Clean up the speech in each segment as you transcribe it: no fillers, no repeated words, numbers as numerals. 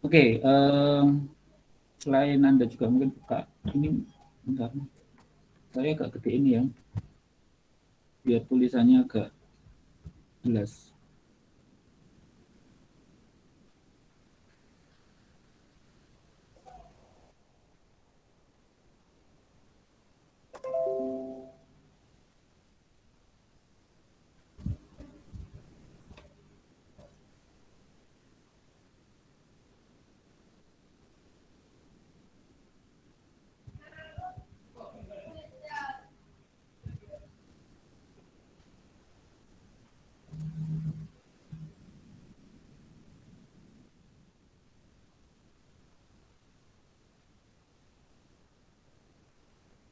Oke, selain Anda juga mungkin buka ini, bentar, saya agak gede ini ya, biar tulisannya agak jelas.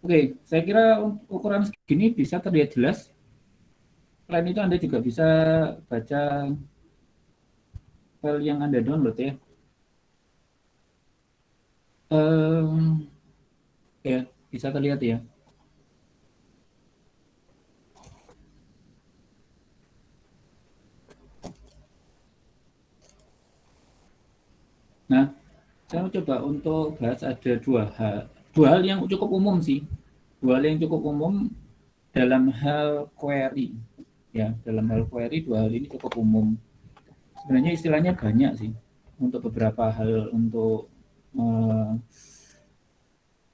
Oke, saya kira ukuran segini bisa terlihat jelas. Selain itu Anda juga bisa baca file yang Anda download ya. Ya, bisa terlihat ya. Nah, saya coba untuk bahas ada dua hal yang cukup umum sih. Dua hal yang cukup umum dalam hal query. Ya, dalam hal query dua hal ini cukup umum. Sebenarnya istilahnya banyak sih untuk beberapa hal untuk eh,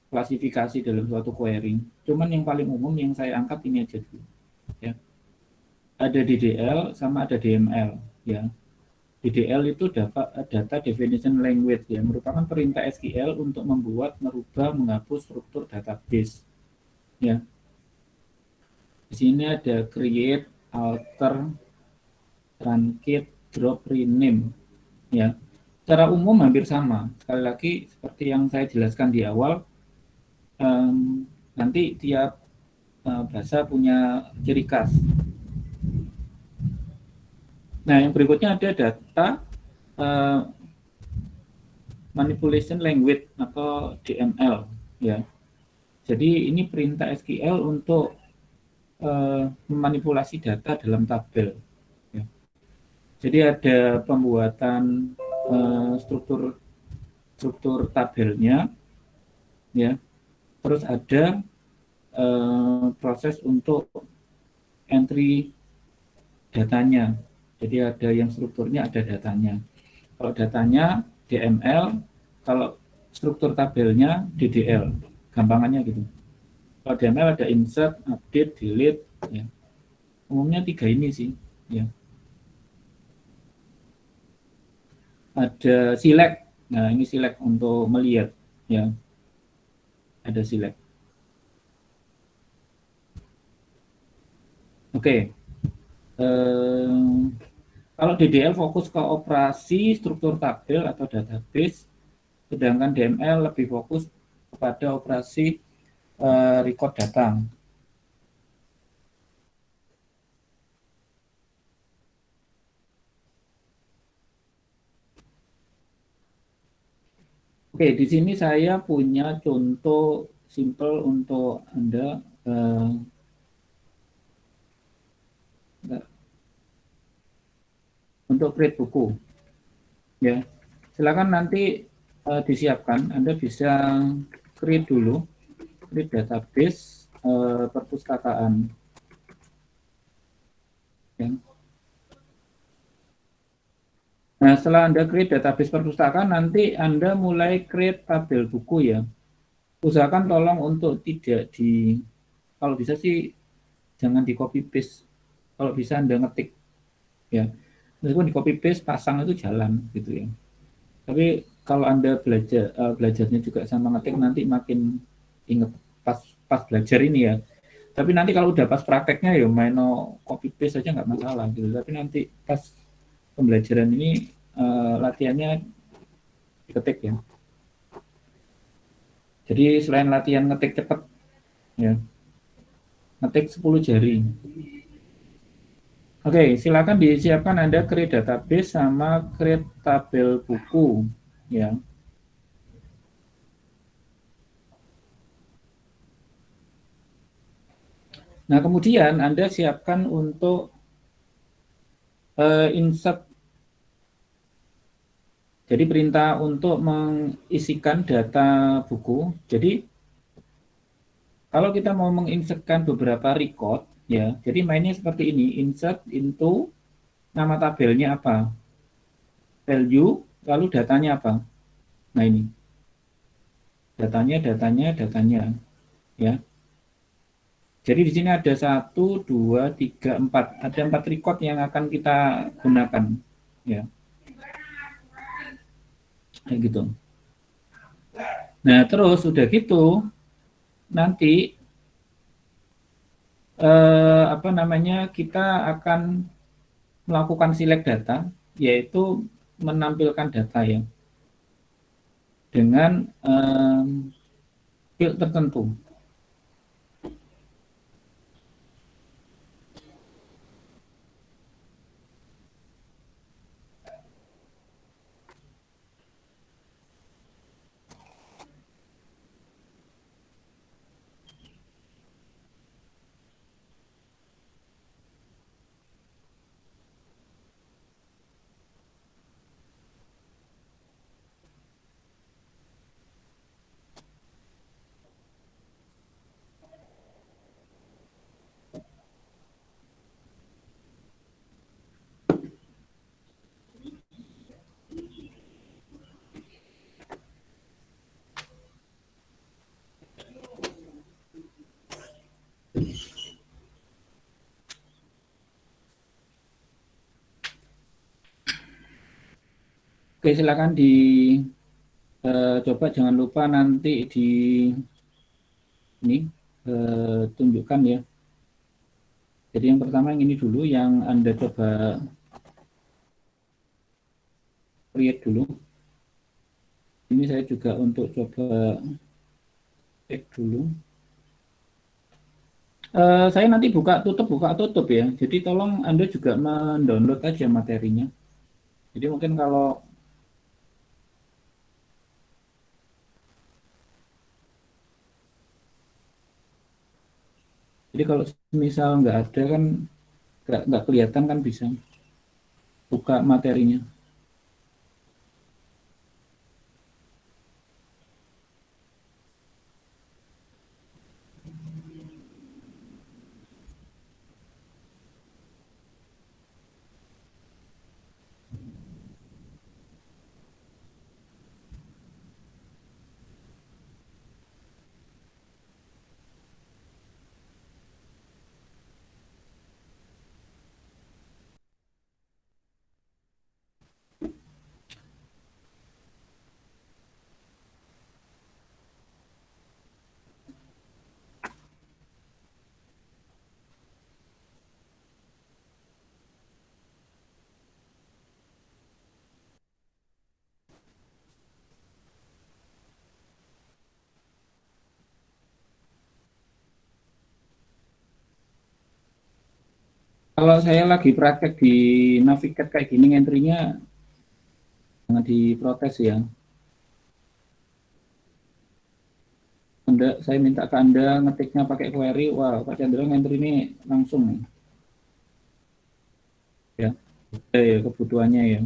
klasifikasi dalam suatu query. Cuman yang paling umum yang saya angkat ini aja dulu. Ya. Ada DDL sama ada DML. Ya. DDL itu data definition language ya, merupakan perintah SQL untuk membuat, merubah, menghapus struktur database. Ya. Di sini ada create, alter, truncate, drop, rename. Ya. Secara umum hampir sama. Sekali lagi seperti yang saya jelaskan di awal, nanti tiap bahasa punya ciri khas. Nah, yang berikutnya ada data uh, manipulation language atau DML. Ya, jadi ini perintah SQL untuk memanipulasi data dalam tabel. Ya. Jadi ada pembuatan struktur struktur tabelnya, ya. Terus ada proses untuk entry datanya. Jadi ada yang strukturnya, ada datanya. Kalau datanya DML, kalau struktur tabelnya DDL. Gampangannya gitu. Kalau DML ada insert, update, delete, ya. Umumnya tiga ini sih, ya. Ada select. Nah, ini select untuk melihat, ya. Ada select. Oke. Kalau DDL fokus ke operasi struktur tabel atau database, sedangkan DML lebih fokus kepada operasi record data. Oke, di sini saya punya contoh simple untuk Anda. Untuk create buku, ya. Silakan nanti disiapkan. Anda bisa create dulu, create database perpustakaan. Ya. Nah, setelah Anda create database perpustakaan, nanti Anda mulai create tabel buku ya. Usahakan tolong untuk tidak kalau bisa sih jangan di copy paste. Kalau bisa Anda ngetik ya. Meskipun di copy paste pasang itu jalan gitu ya. Tapi kalau Anda belajarnya juga sama ngetik nanti makin inget pas belajar ini ya. Tapi nanti kalau udah pas prakteknya ya main no copy paste aja nggak masalah gitu. Tapi nanti pas pembelajaran ini latihannya diketik ya. Jadi selain latihan ngetik cepat ya, ngetik 10 jari. Oke, silakan disiapkan Anda create database sama create tabel buku ya. Nah, kemudian Anda siapkan untuk insert Jadi perintah untuk mengisikan data buku. Jadi kalau kita mau menginsertkan beberapa record, ya, jadi mainnya seperti ini, insert into nama tabelnya apa, value, lalu datanya apa. Nah ini, datanya, ya. Jadi di sini ada 1, 2, 3, 4, ada 4 record yang akan kita gunakan, ya, kayak gitu. Nah terus udah gitu, nanti apa namanya, kita akan melakukan select data, yaitu menampilkan data ya dengan field tertentu. Oke, silakan coba, jangan lupa nanti di ini tunjukkan ya. Jadi yang pertama yang ini dulu, yang Anda coba create dulu. Ini saya juga untuk coba cek dulu. Saya nanti buka tutup ya. Jadi tolong Anda juga mendownload aja materinya. Jadi mungkin kalau kalau misal nggak ada kan, nggak kelihatan kan, bisa buka materinya. Kalau saya lagi praktek di Navigat kayak gini, entry-nya jangan diprotes ya. Saya minta ke Anda ngetiknya pakai query, wah Pak Chandra entry ini langsung ya. Ya, kebutuhannya ya.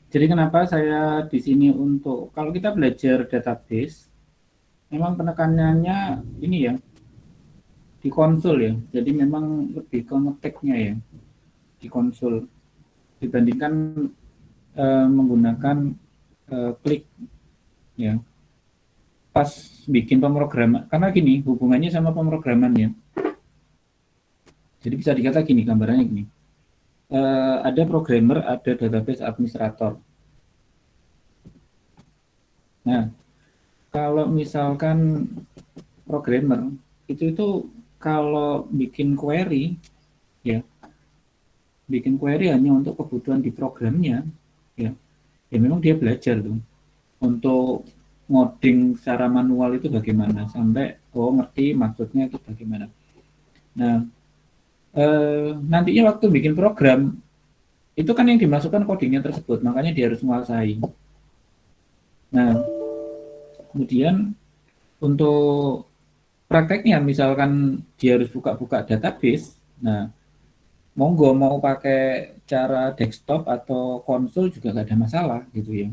Jadi kenapa saya di sini untuk kalau kita belajar database, memang penekanannya ini ya di konsul ya. Jadi memang lebih ke ngetiknya ya di konsul dibandingkan menggunakan klik ya pas bikin pemrograman. Karena gini hubungannya sama pemrograman ya. Jadi bisa dikata gini gambarannya gini. Ada programmer, ada database administrator. Nah, kalau misalkan programmer itu kalau bikin query ya, bikin query hanya untuk kebutuhan di programnya ya, ya memang dia belajar tuh untuk ngoding secara manual itu bagaimana sampai oh ngerti maksudnya itu bagaimana. Nah, nantinya waktu bikin program itu kan yang dimasukkan codingnya tersebut, makanya dia harus menguasai. Nah, kemudian untuk prakteknya misalkan dia harus buka-buka database, nah monggo mau pakai cara desktop atau konsol juga gak ada masalah gitu ya.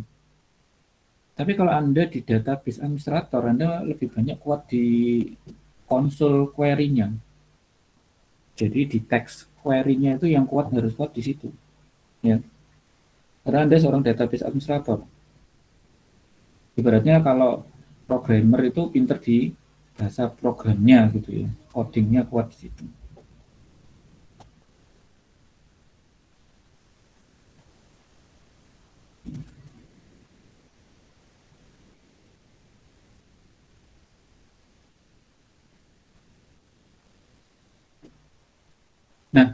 Tapi kalau Anda di database administrator, Anda lebih banyak kuat di konsol query-nya. Jadi di text query-nya itu yang kuat harus kuat di situ. Ya. Karena Anda seorang database administrator. Ibaratnya kalau programmer itu pinter di bahasa programnya gitu ya. Codingnya kuat di situ. Nah,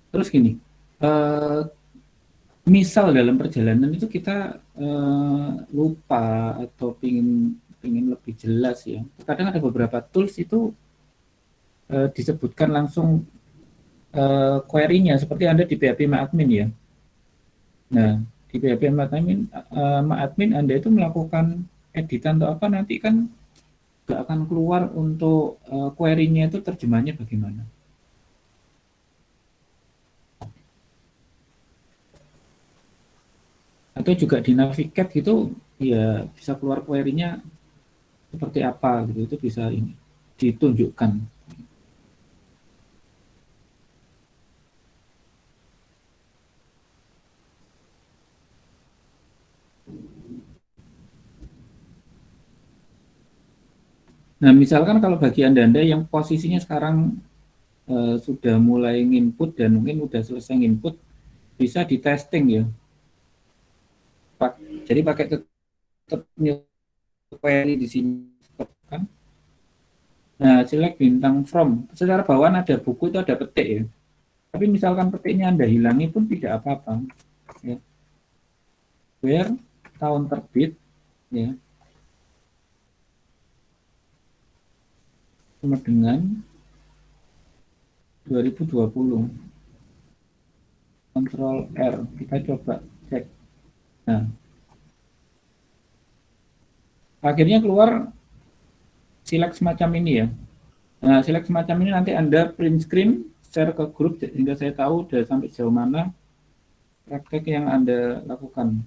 terus gini, eh, misal dalam perjalanan itu kita lupa atau pingin lebih jelas ya. Kadang ada beberapa tools itu disebutkan langsung query-nya seperti Anda di PHP MyAdmin ya. Nah, di PHP MyAdmin Anda itu melakukan editan atau apa nanti kan nggak akan keluar untuk query-nya itu terjemahnya bagaimana. Atau juga di Navigate gitu ya bisa keluar query-nya seperti apa gitu itu bisa ini ditunjukkan. Nah, misalkan kalau bagi Anda yang posisinya sekarang sudah mulai nginput dan mungkin sudah selesai nginput, bisa di testing ya. Jadi pakai tetap new query di sini kan. Nah, select bintang from. Secara bawaan ada buku itu ada petik ya. Tapi misalkan petiknya Anda hilangi pun tidak apa-apa. Ya. Where tahun terbit ya sama dengan 2020. Control R. Kita coba cek. Nah, akhirnya keluar silang semacam ini ya. Nah, silang semacam ini nanti Anda print screen, share ke grup sehingga saya tahu sudah sampai sejauh mana praktek yang Anda lakukan.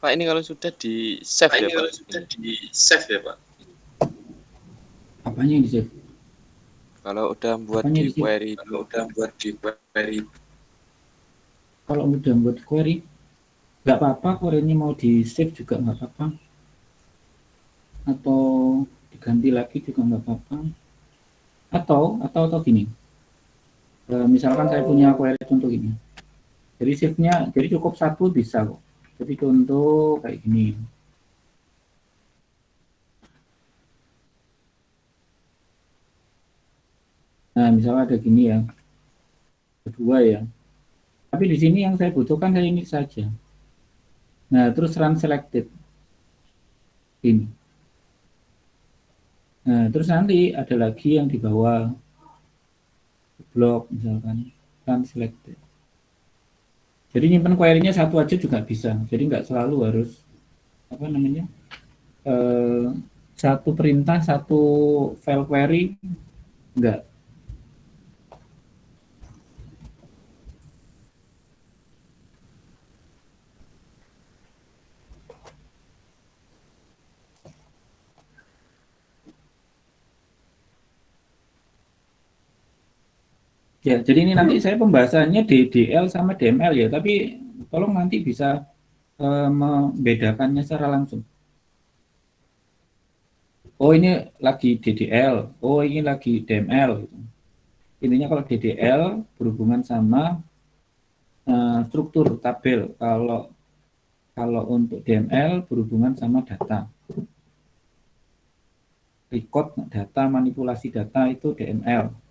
Pak, ini kalau sudah di save ya Pak? Di save ya Pak? Apanya yang di save? Kalau udah buat Apanya di di save? query, Kalau udah buat di query, Kalau udah buat query, nggak apa-apa, query-nya mau di save juga nggak apa-apa, atau diganti lagi juga nggak apa-apa, atau gini, misalkan saya punya query contoh gini, jadi save-nya jadi cukup satu bisa kok, jadi contoh kayak gini. Nah, misalnya ada gini ya, kedua ya, tapi di sini yang saya butuhkan saya ini saja. Nah, terus run selected ini. Nah, terus nanti ada lagi yang di bawah blok misalkan run selected. Jadi nyimpan query-nya satu aja juga bisa. Jadi nggak selalu harus apa namanya eh, satu perintah satu file query, nggak. Ya, jadi ini nanti saya pembahasannya DDL sama DML ya, tapi tolong nanti bisa membedakannya secara langsung. Oh ini lagi DDL, oh ini lagi DML. Intinya kalau DDL berhubungan sama struktur tabel, kalau kalau untuk DML berhubungan sama data. Record data, manipulasi data itu DML.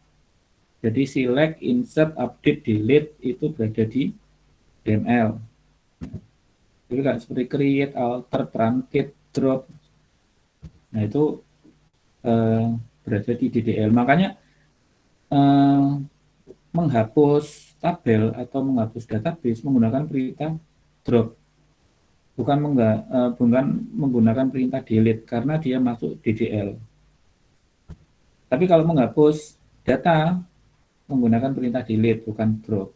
Jadi select, insert, update, delete itu berada di DML. Jadi kan seperti create, alter, truncate, drop. Nah itu eh, berada di DDL. Makanya eh, menghapus tabel atau menghapus database menggunakan perintah drop, bukan menggunakan perintah delete karena dia masuk DDL. Tapi kalau menghapus data menggunakan perintah delete bukan drop.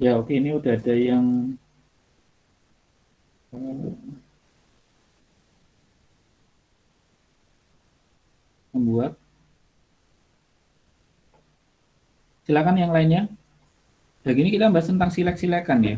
Ya oke, ini udah ada yang membuat. Silakan yang lainnya. Nah, gini kita bahas tentang silek-silekan ya.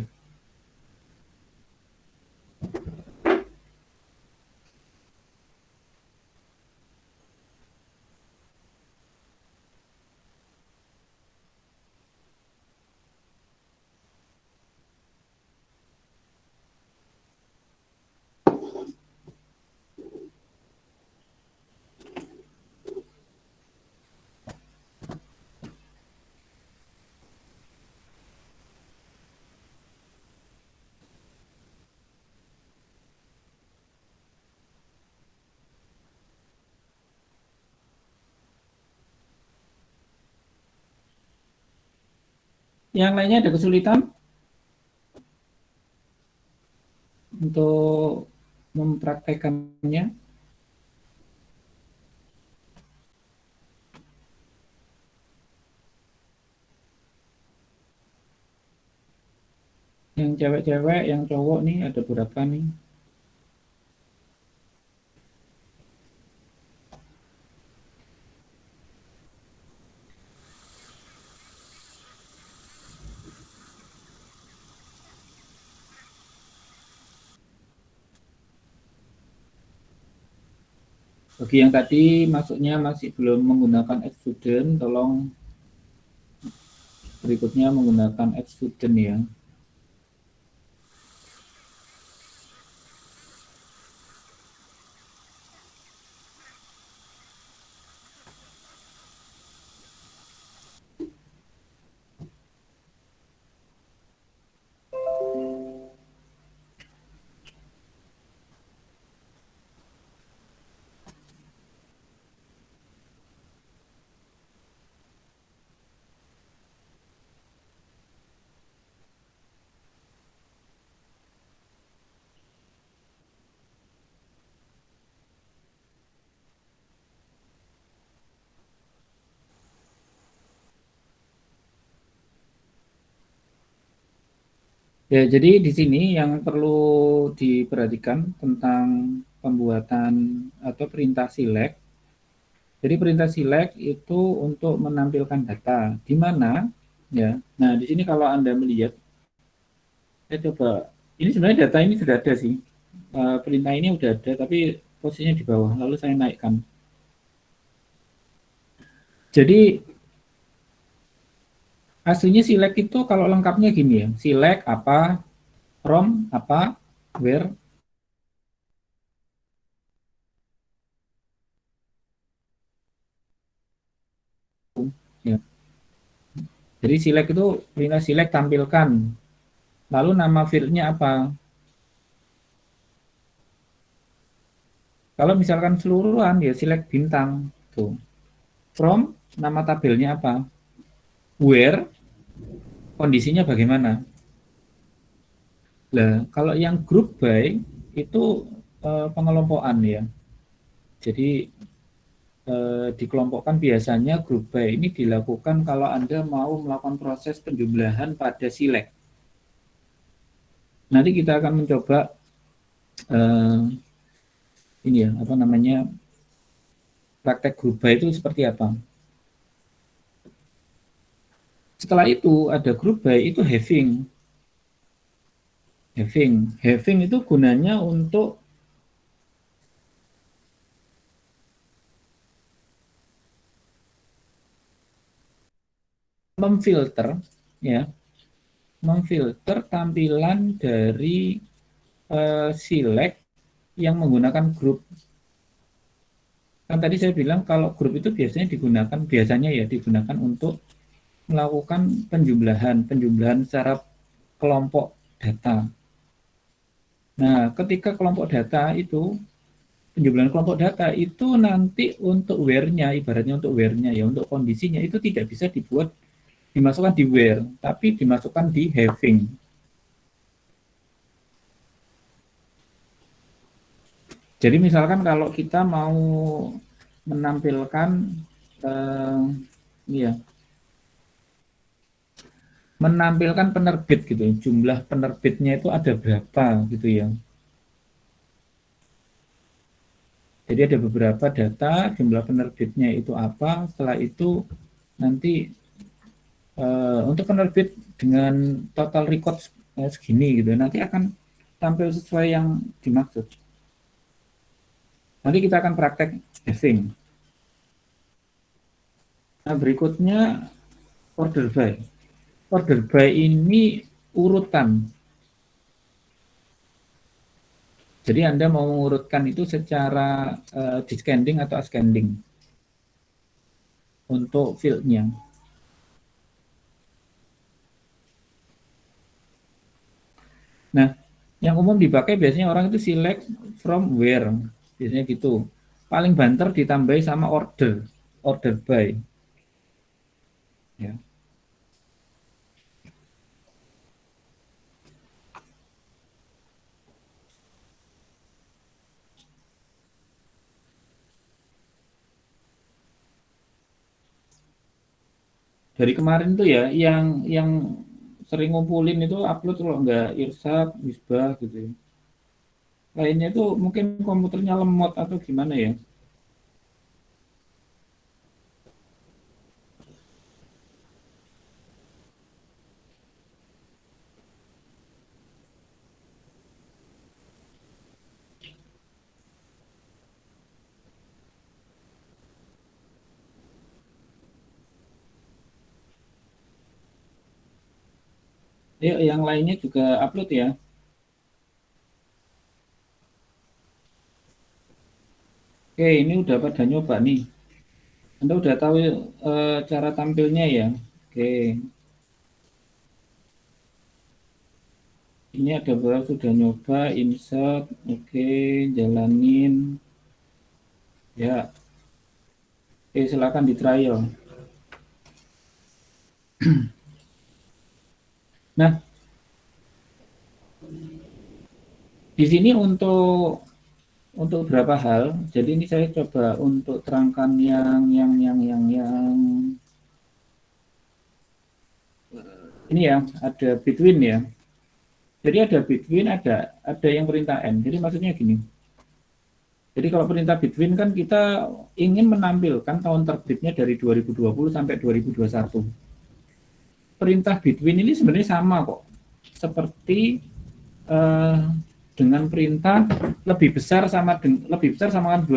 Yang lainnya ada kesulitan untuk mempraktekannya. Yang cewek-cewek, yang cowok nih ada berapa nih? Bagi yang tadi masuknya masih belum menggunakan add student, tolong berikutnya menggunakan add student ya. Ya, jadi di sini yang perlu diperhatikan tentang pembuatan atau perintah select. Jadi perintah select itu untuk menampilkan data di mana ya. Nah, di sini kalau Anda melihat, saya coba ini sebenarnya data ini sudah ada sih. Perintah ini sudah ada tapi posisinya di bawah. Lalu saya naikkan. Jadi aslinya select itu kalau lengkapnya gini ya. Select apa, from apa, where. Ya. Jadi select itu perintah select tampilkan. Lalu nama fieldnya apa? Kalau misalkan seluruhan ya select bintang. Tuh. From nama tabelnya apa? Where kondisinya bagaimana? Nah, kalau yang group by itu pengelompokan ya. Jadi dikelompokkan biasanya group by ini dilakukan kalau Anda mau melakukan proses penjumlahan pada select. Nanti kita akan mencoba eh, ini ya, apa namanya, praktek group by itu seperti apa. Setelah itu ada group by itu having. Having itu gunanya untuk memfilter ya, memfilter tampilan dari select yang menggunakan grup. Kan tadi saya bilang kalau grup itu biasanya ya digunakan untuk melakukan penjumlahan secara kelompok data. Nah, ketika kelompok data itu penjumlahan kelompok data itu nanti untuk where-nya, ibaratnya untuk where-nya ya, untuk kondisinya itu tidak bisa dimasukkan di where, tapi dimasukkan di having. Jadi misalkan kalau kita mau menampilkan ya, menampilkan penerbit gitu, jumlah penerbitnya itu ada berapa gitu ya. Jadi ada beberapa data, jumlah penerbitnya itu apa, setelah itu nanti untuk penerbit dengan total record segini gitu, nanti akan tampil sesuai yang dimaksud. Nanti kita akan praktek having. Nah, berikutnya order by. Order by ini urutan. Jadi Anda mau mengurutkan itu secara descending atau ascending untuk fieldnya. Nah, yang umum dipakai biasanya orang itu select from where, biasanya gitu. Paling banter ditambahi sama order by. Ya. Dari kemarin tuh ya, yang sering ngumpulin itu upload kalau nggak Irsat, Misbah gitu ya. Lainnya itu mungkin komputernya lemot atau gimana ya. Ya, yang lainnya juga upload ya. Oke, ini udah pada nyoba nih. Anda udah tahu cara tampilnya ya. Oke, ini ada beberapa sudah nyoba, insert, oke, jalanin. Ya, oke, silakan di trial. Nah, di sini untuk berapa hal. Jadi ini saya coba untuk terangkan yang ini ya, ada between ya. Jadi ada between, ada yang perintah N. Jadi maksudnya gini. Jadi kalau perintah between kan kita ingin menampilkan tahun terbitnya dari 2020 sampai 2021. Perintah between ini sebenarnya sama kok. Seperti dengan perintah lebih besar sama 220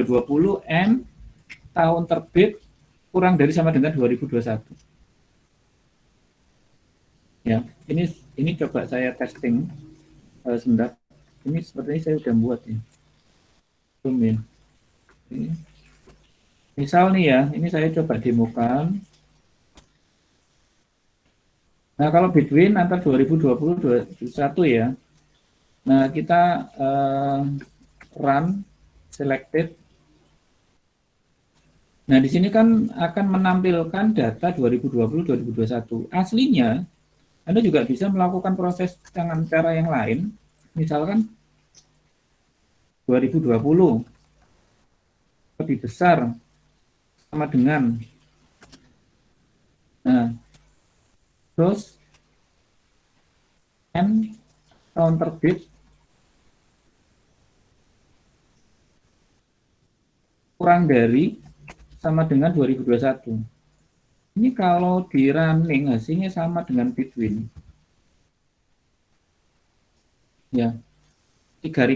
N tahun terbit kurang dari sama dengan 2021. Ya, ini coba saya testing sebentar. Ini sepertinya saya sudah buat ya. Belum ya. Misal nih ya, ini saya coba demokan. Nah, kalau between antar 2020 2021 ya. Nah, kita run selected. Nah, di sini kan akan menampilkan data 2020-2021. Aslinya, Anda juga bisa melakukan proses dengan cara yang lain. Misalkan 2020 lebih besar sama dengan. Nah, terus N tahun terbit kurang dari sama dengan 2021. Ini kalau di running hasilnya sama dengan between. Ya, 3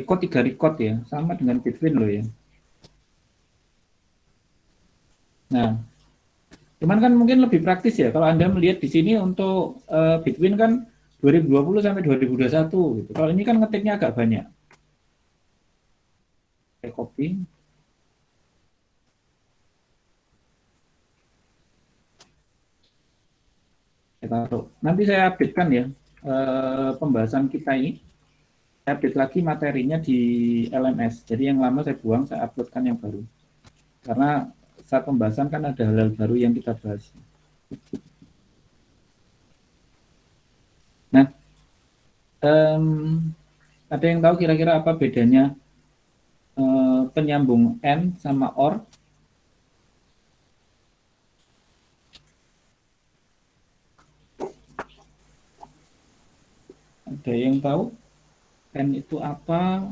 record ya, sama dengan between loh ya. Nah, cuman kan mungkin lebih praktis ya kalau Anda melihat di sini untuk between kan 2020 sampai 2021 gitu. Kalau ini kan ngetiknya agak banyak. Saya copy. Saya taruh. Nanti saya update-kan ya pembahasan kita ini. Saya update lagi materinya di LMS. Jadi yang lama saya buang, saya uploadkan yang baru. Karena saat pembahasan kan ada hal-hal baru yang kita bahas. Nah, ada yang tahu kira-kira apa bedanya penyambung AND sama OR? Ada yang tahu AND itu apa?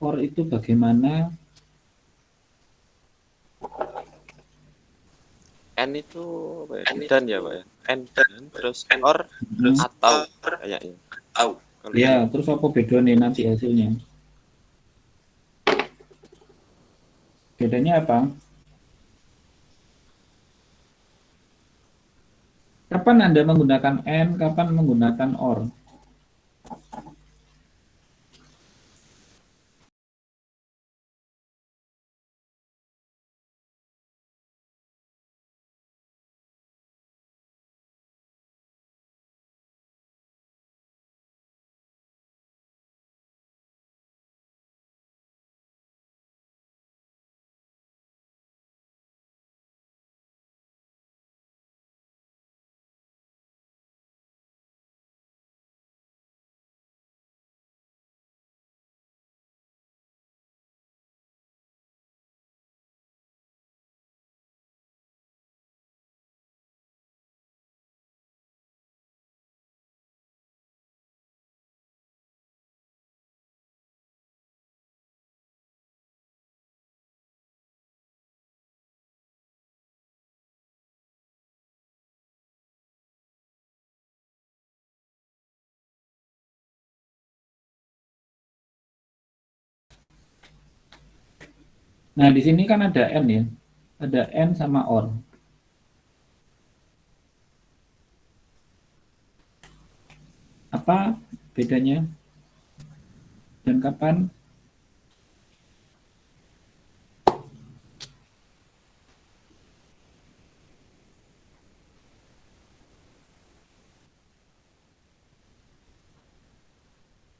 OR itu bagaimana? N itu apa ya? Dan ya Pak ya. N dan terus or atau kayaknya. Tahu. Ya, terus apa bedanya nanti hasilnya? Bedanya apa? Kapan Anda menggunakan AND, kapan menggunakan OR? Nah, di sini kan ada N ya. Ada N sama OR. Apa bedanya? Dan kapan?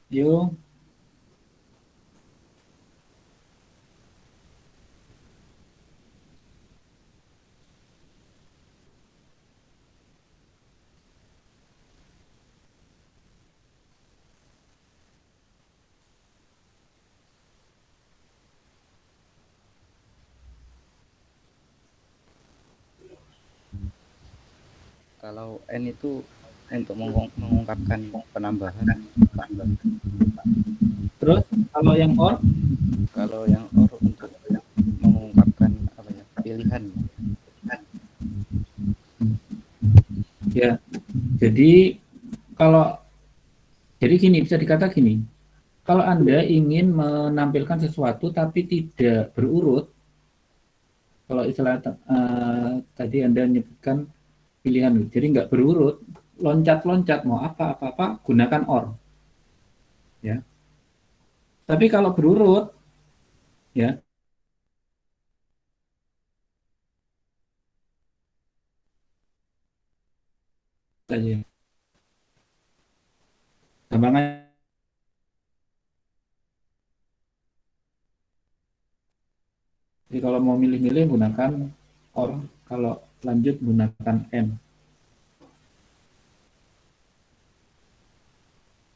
Yuk. Kalau N itu untuk mengungkapkan penambahan. Terus kalau yang OR? Kalau yang OR untuk mengungkapkan apa ya, pilihan. Ya, jadi gini, bisa dikata gini, kalau Anda ingin menampilkan sesuatu tapi tidak berurut, kalau istilah tadi Anda menyebutkan pilihan, jadi nggak berurut, loncat-loncat mau apa-apa, gunakan OR. Ya. Tapi kalau berurut, ya, saja. Gampangan. Jadi kalau mau milih-milih gunakan OR, kalau lanjut gunakan M.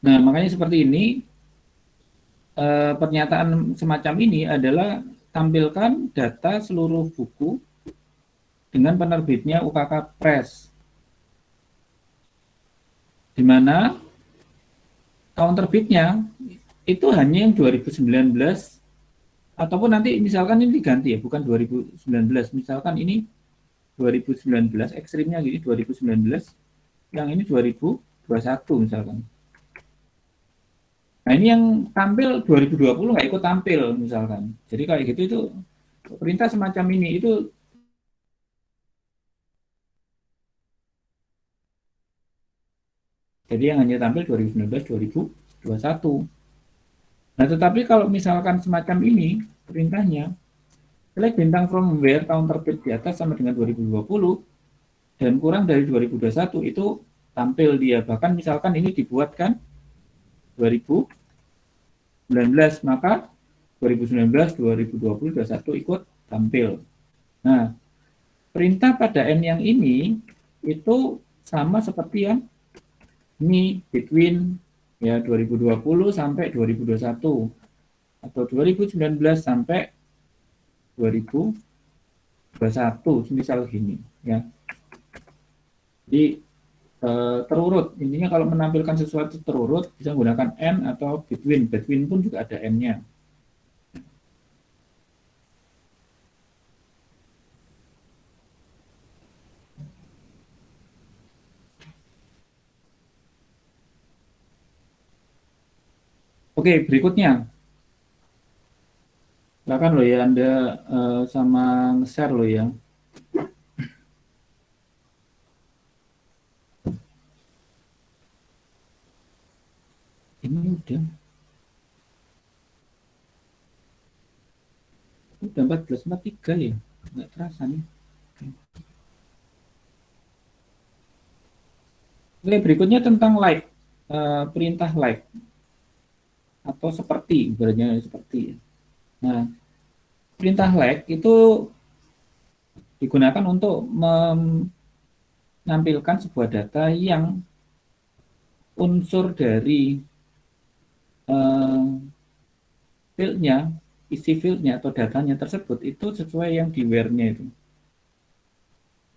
Nah, makanya seperti ini, pernyataan semacam ini adalah tampilkan data seluruh buku dengan penerbitnya UKK Press, di mana tahun terbitnya itu hanya yang 2019, ataupun nanti misalkan ini diganti ya, bukan 2019, misalkan ini 2019, ekstrimnya gini 2019, yang ini 2021 misalkan. Nah ini yang tampil 2020 nggak ikut tampil misalkan. Jadi kayak gitu itu perintah semacam ini itu jadi yang hanya tampil 2019, 2021. Nah tetapi kalau misalkan semacam ini perintahnya, select bintang from where tahun terbit di atas sama dengan 2020 dan kurang dari 2021 itu tampil dia. Bahkan misalkan ini dibuatkan 2019, maka 2019, 2020, 2021 ikut tampil. Nah, perintah pada N yang ini itu sama seperti yang ini, between ya 2020 sampai 2021 atau 2019 sampai 2021, misal gini ya. Jadi terurut, intinya kalau menampilkan sesuatu terurut bisa menggunakan N atau between. Between pun juga ada N-nya. Oke, berikutnya. Silakan lo ya, Anda sama nge-share lo ya. Ini udah 14.43 ya, nggak terasa nih. Oke, berikutnya tentang like, perintah like atau seperti, ibaratnya seperti. Nah, perintah like itu digunakan untuk menampilkan sebuah data yang unsur dari fieldnya, isi fieldnya atau datanya tersebut itu sesuai yang di where-nya itu.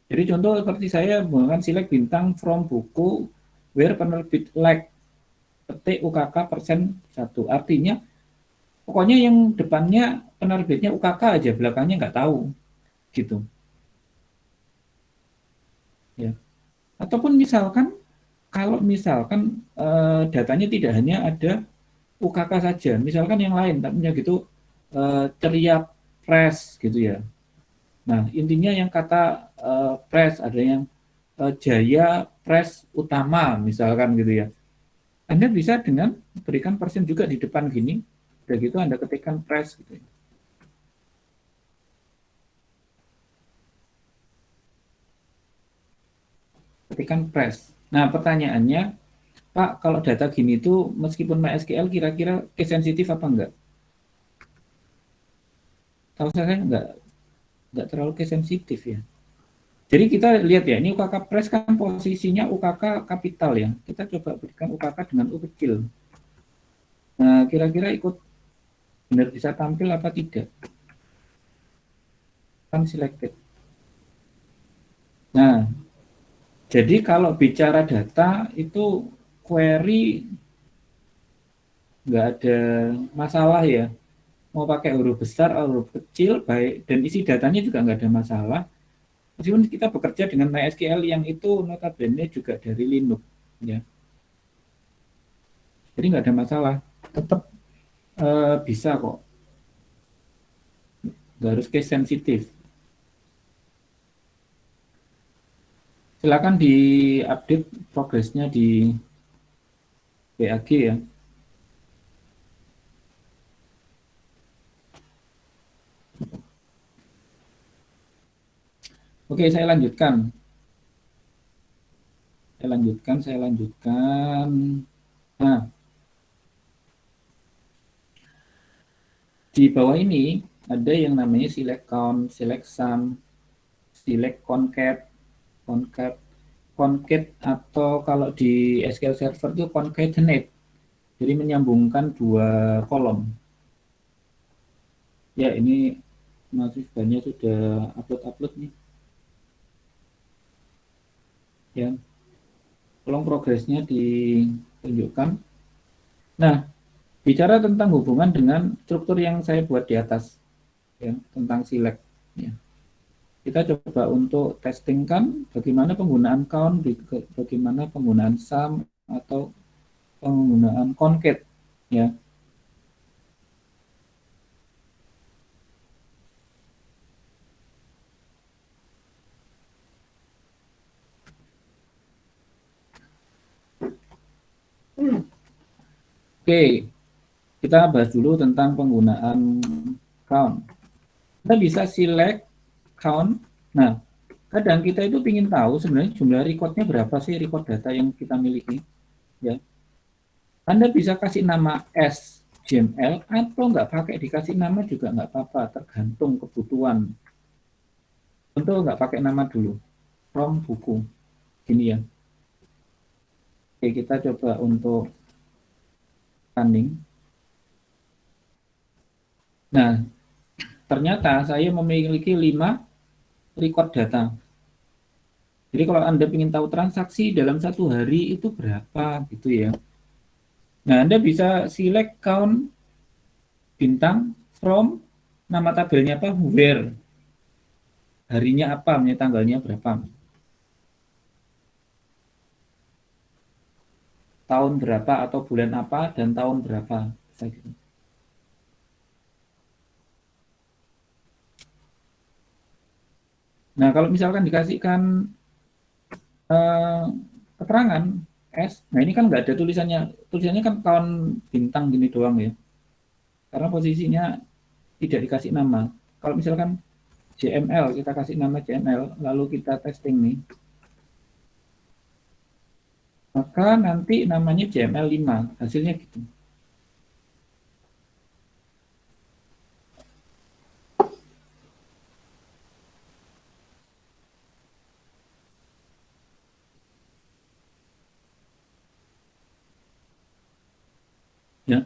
Jadi contoh seperti saya menggunakan select bintang from buku where penerbit like petik UKK persen 1. Artinya pokoknya yang depannya penerbitnya UKK aja, belakangnya nggak tahu gitu. Ya. Ataupun misalkan kalau misalkan datanya tidak hanya ada UKK saja, misalkan yang lain, tapi gitu ceria press gitu ya. Nah intinya yang kata press ada yang Jaya Press Utama misalkan gitu ya. Anda bisa dengan berikan persen juga di depan gini, udah gitu Anda ketikkan press gitu ya. Ketikkan press. Nah pertanyaannya, Pak, kalau data gini itu meskipun MySQL kira-kira case sensitif apa enggak? Tahu saya enggak terlalu case sensitif ya. Jadi kita lihat ya, ini UKK press kan posisinya UKK kapital ya. Kita coba berikan UKK dengan U kecil. Nah, kira-kira ikut benar bisa tampil apa tidak? Kan selected. Nah, Jadi kalau bicara data itu query nggak ada masalah ya. Mau pakai huruf besar atau huruf kecil, baik, dan isi datanya juga nggak ada masalah. Meskipun kita bekerja dengan MySQL yang itu notabene juga dari Linux, ya. Jadi nggak ada masalah, tetap bisa kok. Nggak harus case sensitif. Silakan di-update progresnya di BAG ya. Oke, saya lanjutkan. Saya lanjutkan. Nah, di bawah ini ada yang namanya select count, select sum, select concat, concat atau kalau di SQL Server itu concatenate. Jadi menyambungkan dua kolom. Ya, ini mahasiswanya sudah upload nih. Ya, tolong progresnya ditunjukkan. Nah, bicara tentang hubungan dengan struktur yang saya buat di atas, ya, tentang select. Ya. Kita coba untuk testingkan bagaimana penggunaan count, bagaimana penggunaan sum atau penggunaan concat, ya. Oke, kita bahas dulu tentang penggunaan count. Kita bisa select count. Nah, kadang kita itu ingin tahu sebenarnya jumlah recordnya berapa sih, record data yang kita miliki, ya. Anda bisa kasih nama SGML atau nggak pakai dikasih nama juga nggak apa-apa, tergantung kebutuhan. Tentu nggak pakai nama dulu, from buku, gini ya. Oke, kita coba untuk running. Nah, ternyata saya memiliki 5 record data. Jadi kalau Anda ingin tahu transaksi dalam satu hari itu berapa gitu ya. Nah, Anda bisa select count bintang from, nama tabelnya apa, where, harinya apa, tanggalnya berapa, tahun berapa atau bulan apa dan tahun berapa. Gitu. Nah, kalau misalkan dikasihkan keterangan S, nah ini kan nggak ada tulisannya kan tahun bintang gini doang ya, karena posisinya tidak dikasih nama. Kalau misalkan JML, kita kasih nama JML, lalu kita testing nih, maka nanti namanya JML 5, hasilnya gitu. Ya,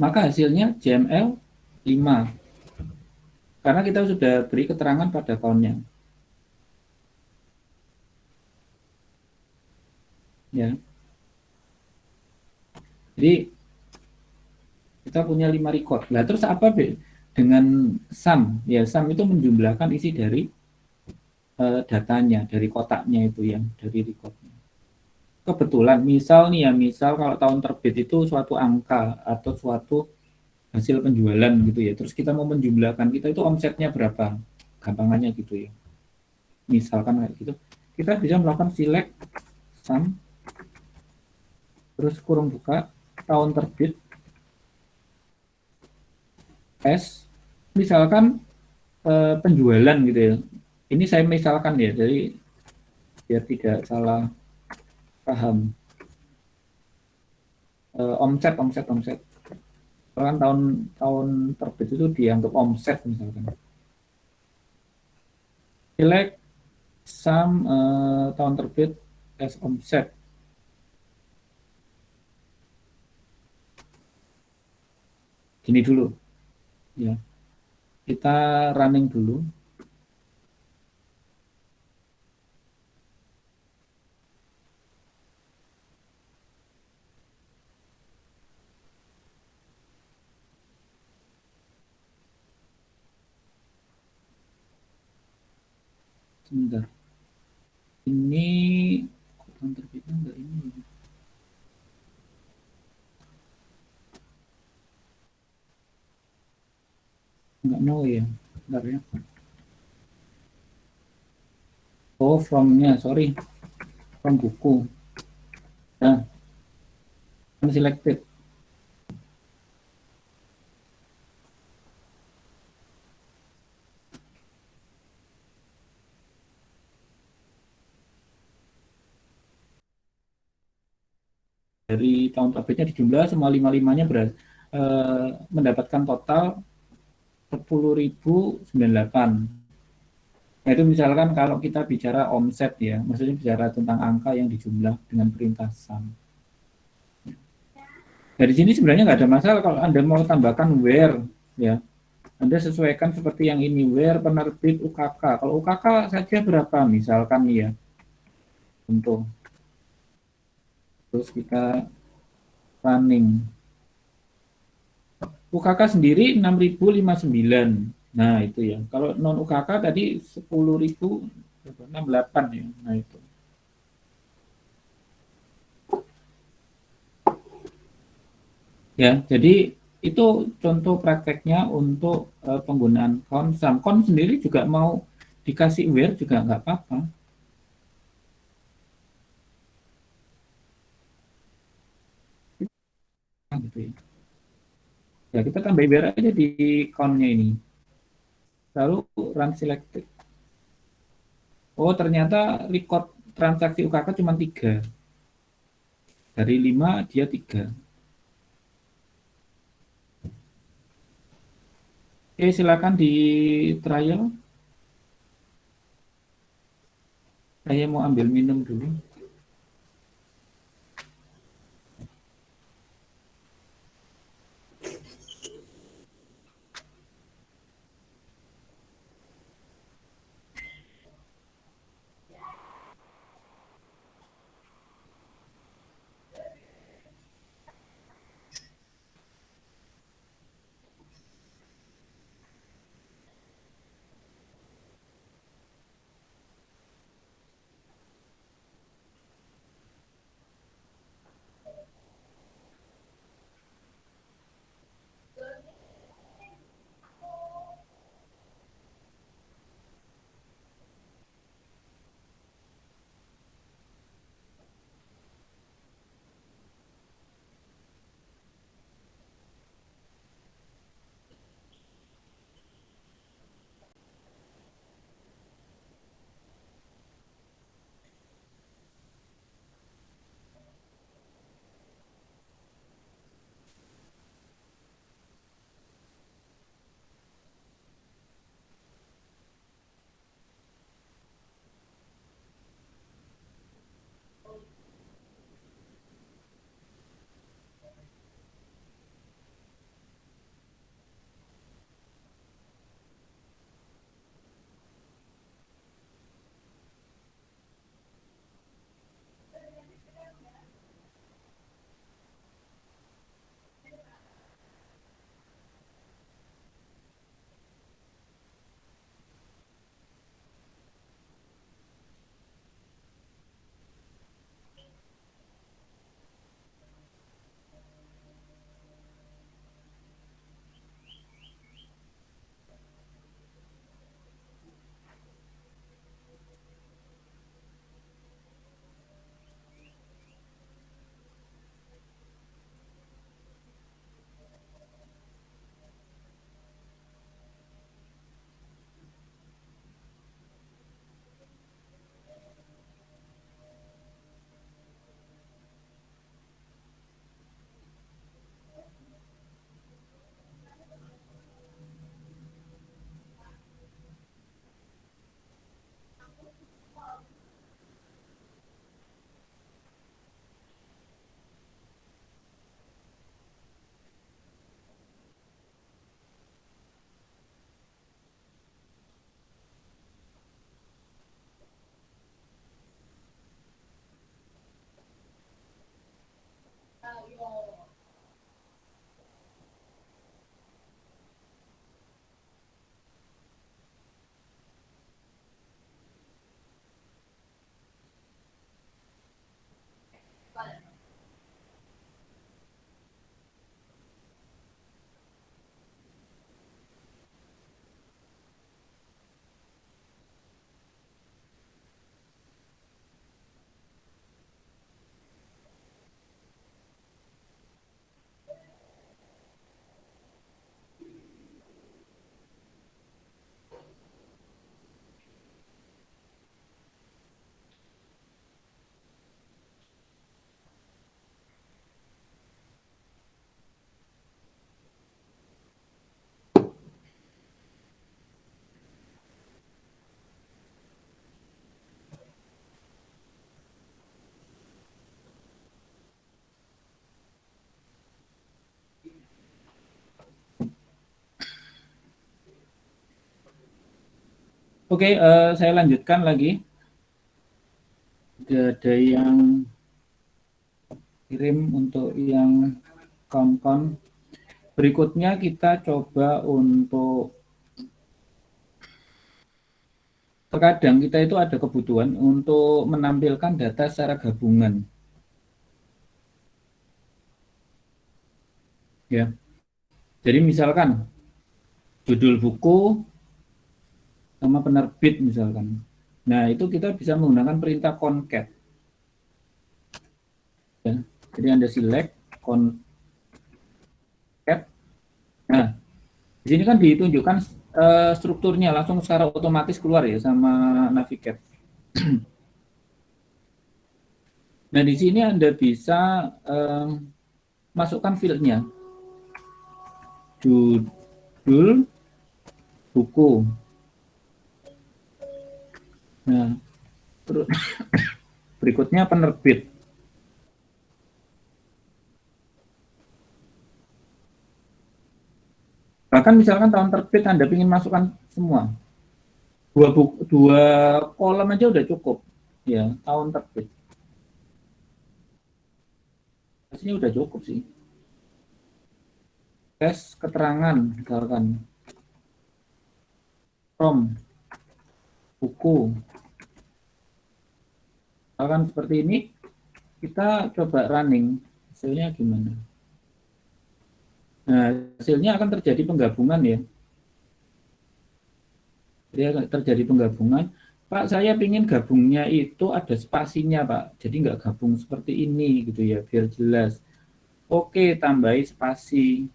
maka hasilnya JML 5 karena kita sudah beri keterangan pada count-nya. Ya. Jadi kita punya 5 record. Nah, terus apa dengan sum? Ya, sum itu menjumlahkan isi dari datanya, dari kotaknya itu yang dari recordnya. Kebetulan misal nih ya, misal kalau tahun terbit itu suatu angka atau suatu hasil penjualan gitu ya. Terus kita mau menjumlahkan, kita itu omsetnya berapa? Gampangannya gitu ya. Misalkan kayak gitu. Kita bisa melakukan select sum, terus kurung buka, tahun terbit, S, misalkan penjualan gitu ya. Ini saya misalkan ya, jadi biar tidak salah paham. Omset. Kan tahun terbit itu dianggap omset misalkan. Select sum tahun terbit as omset. Gini dulu, ya. Kita running dulu. Sebentar. Ini kotak terbitnya enggak ini. Enggak no ya. Bentar ya. Oh, from-nya, sorry. From buku. Nah, unselected. Dari tahun terbitnya dijumlah semua lima-limanya mendapatkan total 10.098. Nah, itu misalkan kalau kita bicara omset ya, maksudnya bicara tentang angka yang dijumlah dengan perintasan. Dari sini sebenarnya nggak ada masalah kalau Anda mau tambahkan where, ya. Anda sesuaikan seperti yang ini, where penerbit UKK. Kalau UKK saja berapa misalkan ya, untuk terus kita running. UKK sendiri 6.059. Nah, itu ya. Kalau non UKK tadi 10.068 ya. Nah, itu. Ya, jadi itu contoh prakteknya untuk penggunaan konsam. Kon sendiri juga mau dikasih where juga nggak apa-apa. Nah, gitu ya. Ya, kita tambah where aja di count-nya ini. Lalu run selected. Oh, ternyata record transaksi UKK cuma 3. Dari 5 dia 3. Oke, silakan di trial. Saya mau ambil minum dulu. Oke, saya lanjutkan lagi. Ada yang kirim untuk yang kawan-kawan. Berikutnya kita coba untuk terkadang kita itu ada kebutuhan untuk menampilkan data secara gabungan. Ya. Jadi misalkan judul buku sama penerbit misalkan. Nah, itu kita bisa menggunakan perintah concat. Ya. Jadi Anda select concat. Nah, di sini kan ditunjukkan strukturnya langsung secara otomatis keluar ya sama Navigator. Nah, di sini Anda bisa masukkan fieldnya. Judul buku. Nah, terus berikutnya penerbit. Bahkan misalkan tahun terbit Anda ingin masukkan semua. Dua kolom aja udah cukup. Ya, tahun terbit. Ini udah cukup sih. Tes keterangan misalkan. From buku. Misalkan seperti ini, kita coba running. Hasilnya gimana? Nah, hasilnya akan terjadi penggabungan ya. Jadi akan terjadi penggabungan. Pak, saya ingin gabungnya itu ada spasinya, Pak. Jadi nggak gabung seperti ini gitu ya, biar jelas. Oke, tambahi spasi.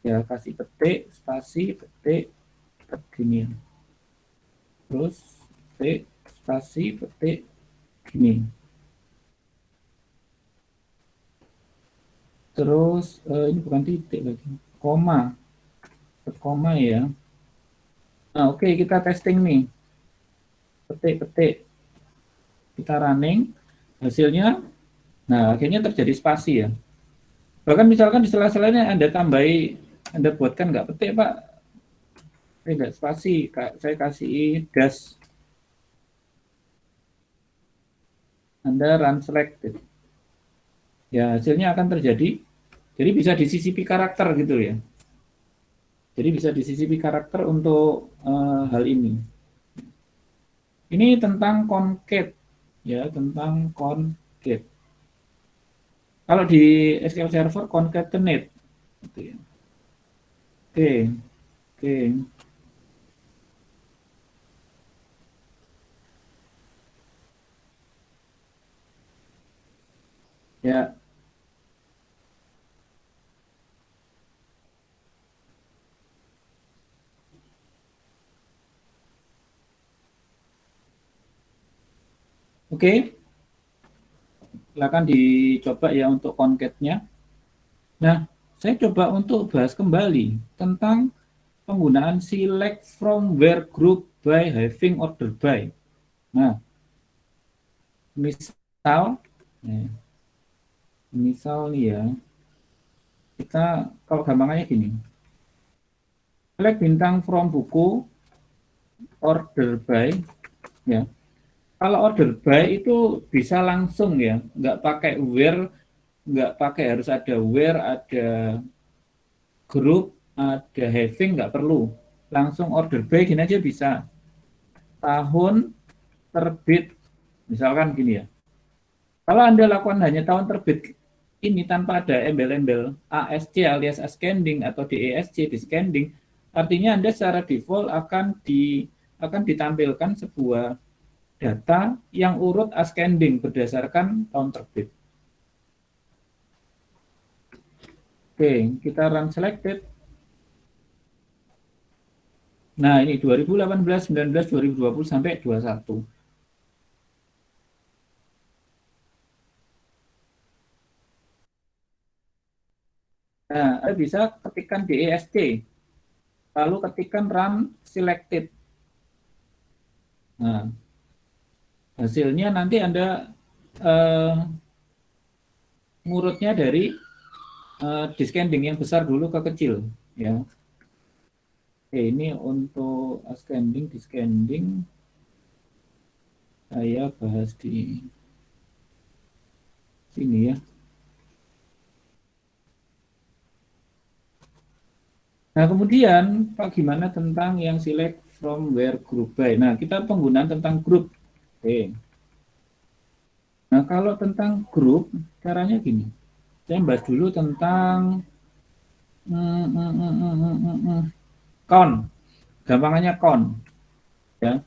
Ya, kasih petik, spasi, petik, begini. Terus petik, spasi, petik, gini. Terus ini bukan titik lagi, koma, koma ya. Nah, oke, kita testing nih, petik, kita running, hasilnya, nah akhirnya terjadi spasi ya. Bahkan misalkan di sela-selanya Anda tambahi, Anda buatkan nggak petik Pak, nggak spasi, saya kasih dash, Anda run selected. Ya, hasilnya akan terjadi, jadi bisa disisipi karakter gitu ya. Jadi bisa disisipi karakter untuk hal ini. Ini tentang concat, ya, tentang concat. Kalau di SQL Server concatenate, gitu ya. Oke, oke. Ya, oke. Silakan dicoba ya untuk concatnya. Nah, saya coba untuk bahas kembali tentang penggunaan select from where group by having order by. Nah, misal, eh, misal nih ya, kita kalau gampangannya gini, select bintang from buku, order by, ya. Kalau order by itu bisa langsung ya, nggak pakai where, nggak pakai harus ada where, ada group, ada having, nggak perlu. Langsung order by gini aja bisa. Tahun terbit, misalkan gini ya. Kalau Anda lakukan hanya tahun terbit ini tanpa ada embel-embel ASC alias ascending atau DESC descending, artinya Anda secara default akan ditampilkan sebuah data yang urut ascending berdasarkan tahun terbit. Oke, kita run selected. Nah, ini 2018, 19, 2020 sampai 21. Nah, Anda bisa ketikkan DESC, lalu ketikkan run selected. Nah, hasilnya nanti Anda ngurutnya dari descending yang besar dulu ke kecil, ya. Oke, ini untuk ascending, descending saya bahas di sini ya. Nah, kemudian Pak, gimana tentang yang select from where group by? Nah, kita penggunaan tentang grup. Oke. Nah, kalau tentang grup, caranya gini. Saya bahas dulu tentang count. Gampangannya count. Ya.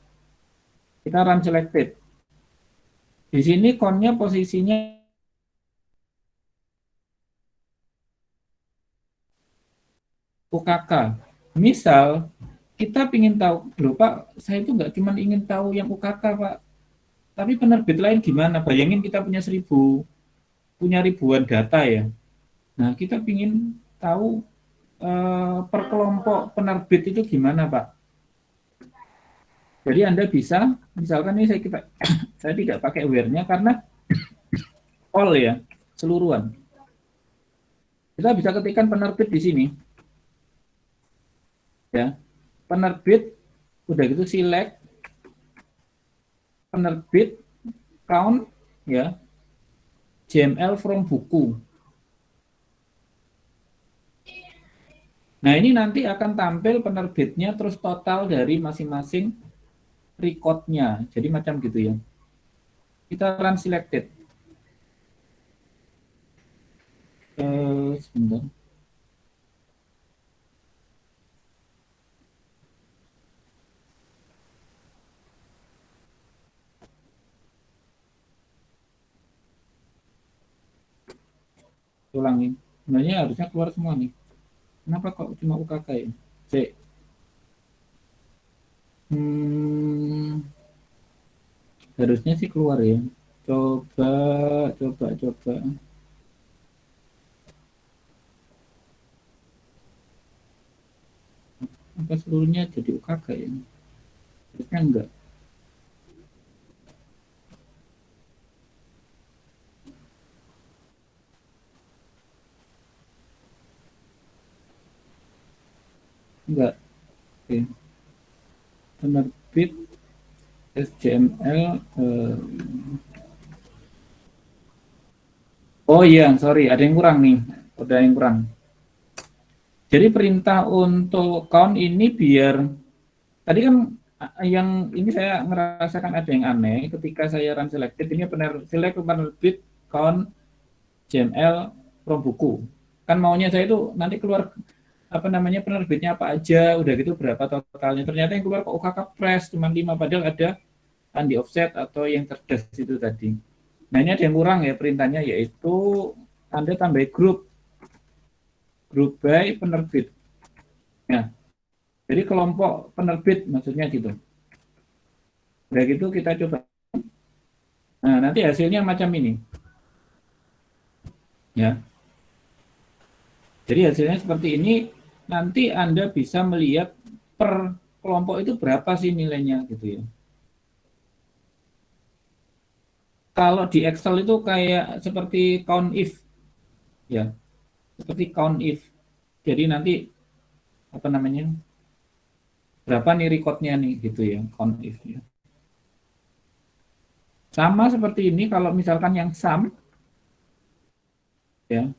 Kita run selected. Di sini count-nya posisinya UKK. Misal, kita ingin tahu, loh Pak, saya itu nggak cuma ingin tahu yang UKK Pak, tapi penerbit lain gimana? Bayangin kita punya ribuan data ya. Nah, kita ingin tahu per kelompok penerbit itu gimana Pak? Jadi Anda bisa, misalkan ini saya tidak pakai where-nya karena all ya, seluruhan. Kita bisa ketikkan penerbit di sini. Ya. Penerbit udah gitu select penerbit count ya. JML from buku. Nah, ini nanti akan tampil penerbitnya terus total dari masing-masing record-nya. Jadi macam gitu ya. Kita run selected. Sebentar. Ulangi. Sebenarnya harusnya keluar semua nih. Kenapa kok cuma UKK ya? C. Harusnya sih keluar ya. Coba. Apa seluruhnya jadi UKK ya? Harusnya enggak. Enggak. Oke. Penerbit SJML. Oh iya, sorry, ada yang kurang nih. Ada yang kurang. Jadi perintah untuk count ini biar tadi kan yang ini saya merasakan ada yang aneh ketika saya run selected ini select penerbit count JML from buku. Kan maunya saya itu nanti keluar apa namanya penerbitnya apa aja, udah gitu berapa totalnya. Ternyata yang keluar kok UKK Press cuma 5 padahal ada andi offset atau yang cerdas itu tadi. Nah, ini ada yang kurang ya perintahnya yaitu Anda tambah grup by penerbit. Ya. Jadi kelompok penerbit maksudnya gitu. Udah gitu kita coba. Nah, nanti hasilnya macam ini. Ya. Jadi hasilnya seperti ini. Nanti Anda bisa melihat per kelompok itu berapa sih nilainya gitu ya. Kalau di Excel itu kayak seperti count if. Ya. Seperti count if. Jadi nanti apa namanya? Berapa nih recordnya nih gitu ya, count if ya. Sama seperti ini kalau misalkan yang sum ya.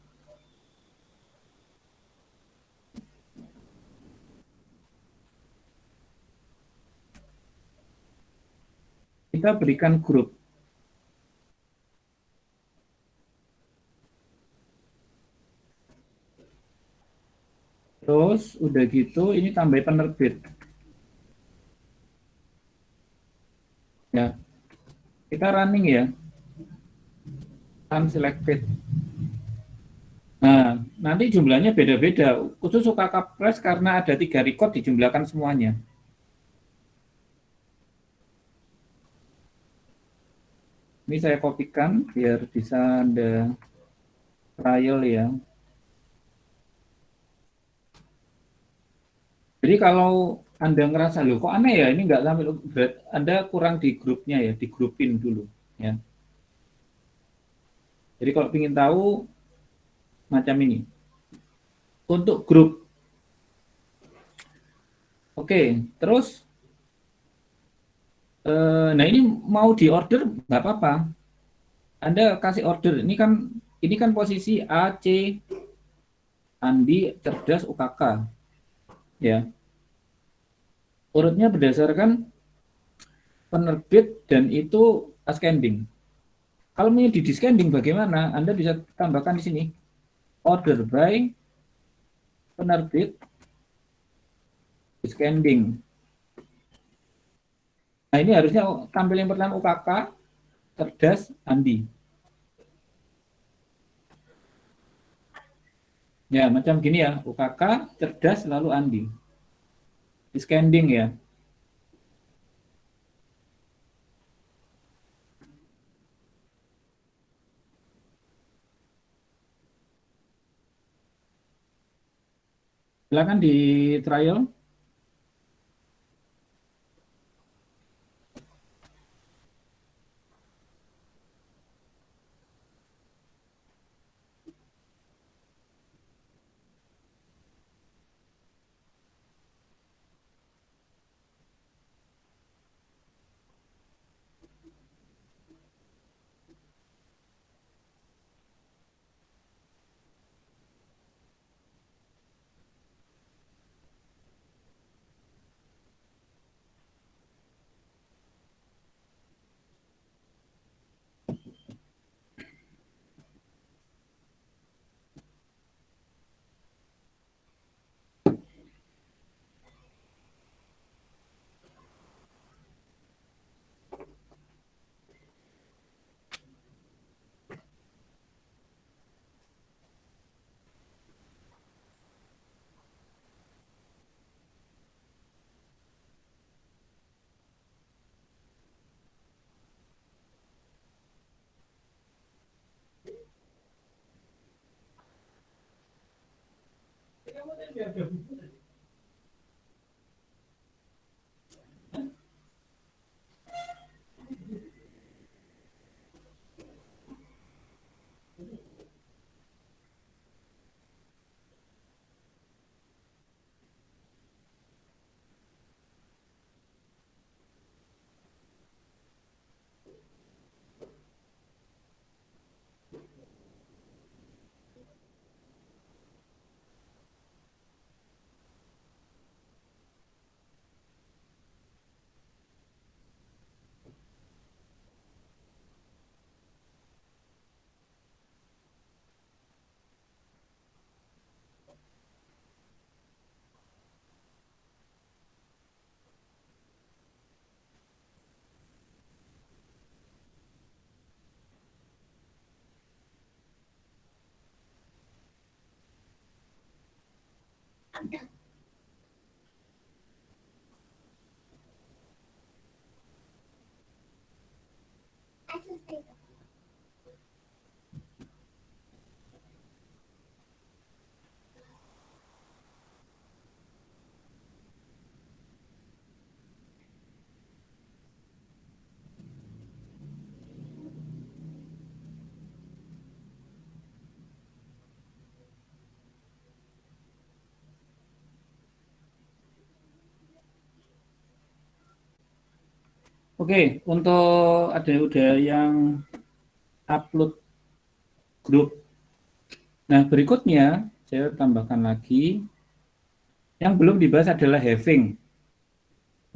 Kita berikan grup. Terus udah gitu ini tambah penerbit. Ya. Kita running ya. Run selected. Nah, nanti jumlahnya beda-beda. Khusus UKK Press karena ada 3 record dijumlahkan semuanya. Ini saya kopikan biar bisa Anda trial ya. Jadi kalau Anda ngerasa, loh kok aneh ya, ini nggak sampai, Anda kurang di grupnya ya, di grupin dulu. Ya. Jadi kalau ingin tahu, macam ini. Untuk grup, Oke, terus nah ini mau di order nggak apa-apa. Anda kasih order ini kan posisi A, C, Andi, cerdas, UKK, ya. Urutnya berdasarkan penerbit dan itu ascending. Kalau mau di descending bagaimana? Anda bisa tambahkan di sini order by penerbit descending. Nah ini harusnya tampil yang pertama UKK, cerdas, Andi. Ya macam gini ya, UKK, cerdas, lalu Andi. Descending ya. Silakan di trial. Oke, untuk ada udah yang upload grup. Nah, berikutnya saya tambahkan lagi yang belum dibahas adalah having.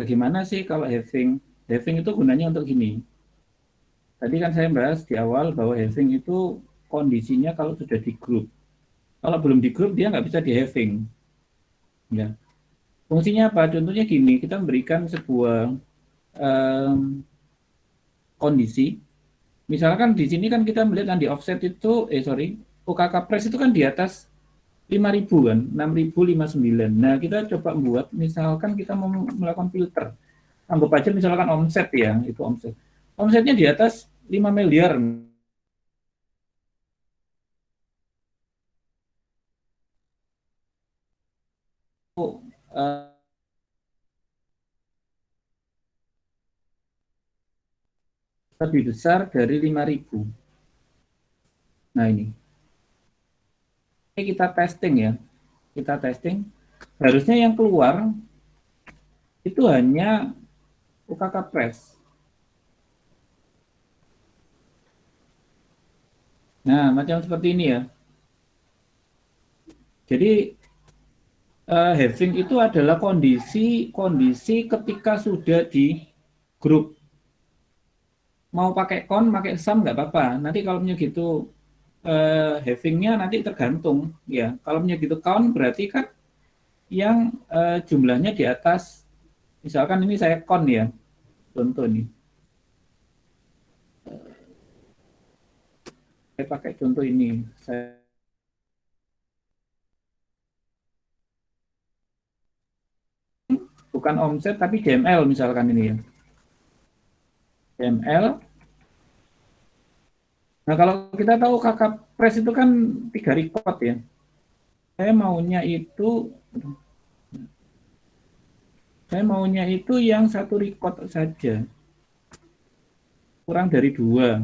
Bagaimana sih kalau having? Having itu gunanya untuk gini. Tadi kan saya bahas di awal bahwa having itu kondisinya kalau sudah di grup. Kalau belum di grup dia nggak bisa di having. Ya. Fungsinya apa? Contohnya gini, kita memberikan sebuah kondisi. Misalkan di sini kan kita melihat kan di offset itu, UKK press itu kan di atas 5.000 kan, 6.059. Nah, kita coba membuat, misalkan kita mau melakukan filter. Anggap aja misalkan omset ya, itu omset. Omsetnya di atas 5 miliar. Uh, lebih besar dari 5.000. Nah, ini kita testing ya. Kita testing. Harusnya yang keluar itu hanya UKK Press. Nah, macam seperti ini ya. Jadi having itu adalah kondisi ketika sudah di grup. Mau pakai con, pakai sum nggak apa-apa. Nanti kalau punya gitu havingnya nanti tergantung ya. Kalau punya gitu count berarti kan yang jumlahnya di atas. Misalkan ini saya con ya, contoh nih. Saya pakai contoh ini. Saya bukan omset tapi DML misalkan ini ya. DML. Nah kalau kita tahu kakak press itu kan 3 record ya. Saya maunya itu yang 1 record saja, kurang dari 2.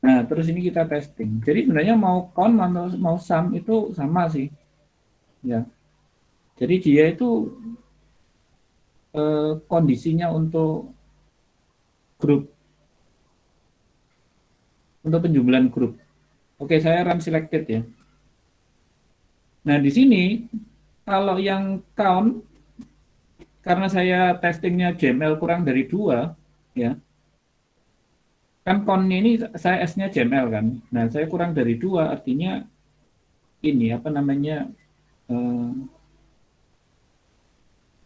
Nah terus ini kita testing. Jadi sebenarnya mau count atau mau sum itu sama sih ya. Jadi dia itu kondisinya grup untuk penjumlahan grup. Oke, saya run selected ya. Nah, di sini kalau yang count karena saya testingnya JML kurang dari 2 ya. Kan count ini saya S-nya JML kan. Nah, saya kurang dari 2 artinya ini apa namanya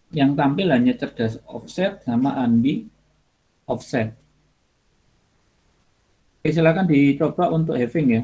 yang tampil hanya cerdas offset sama Andi offset. Oke, silakan dicoba untuk having ya.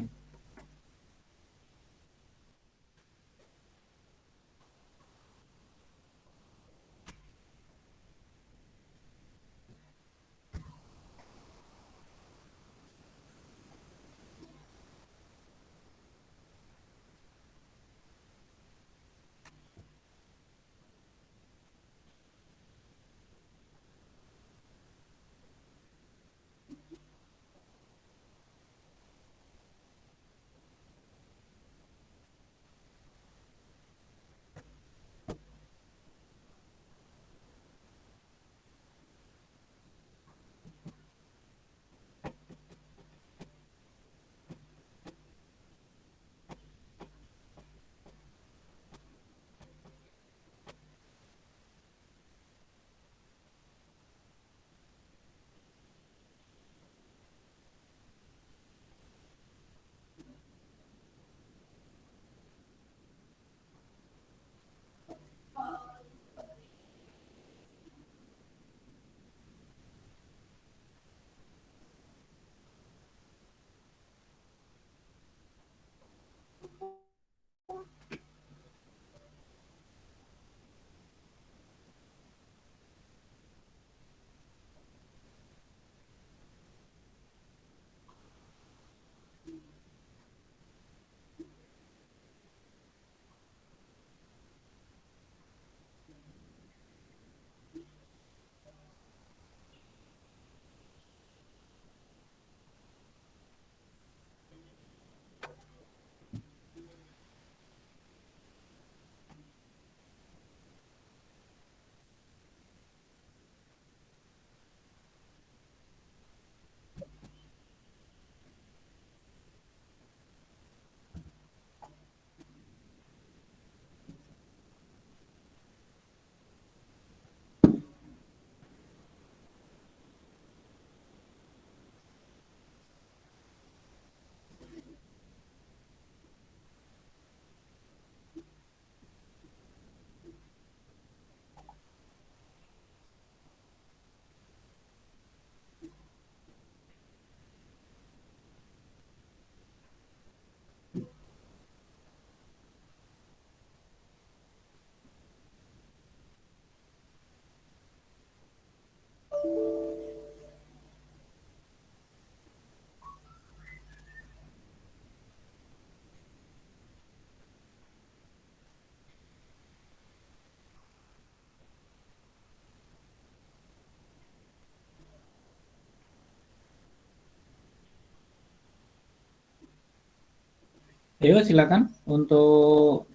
Ayo silakan untuk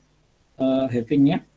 havingnya.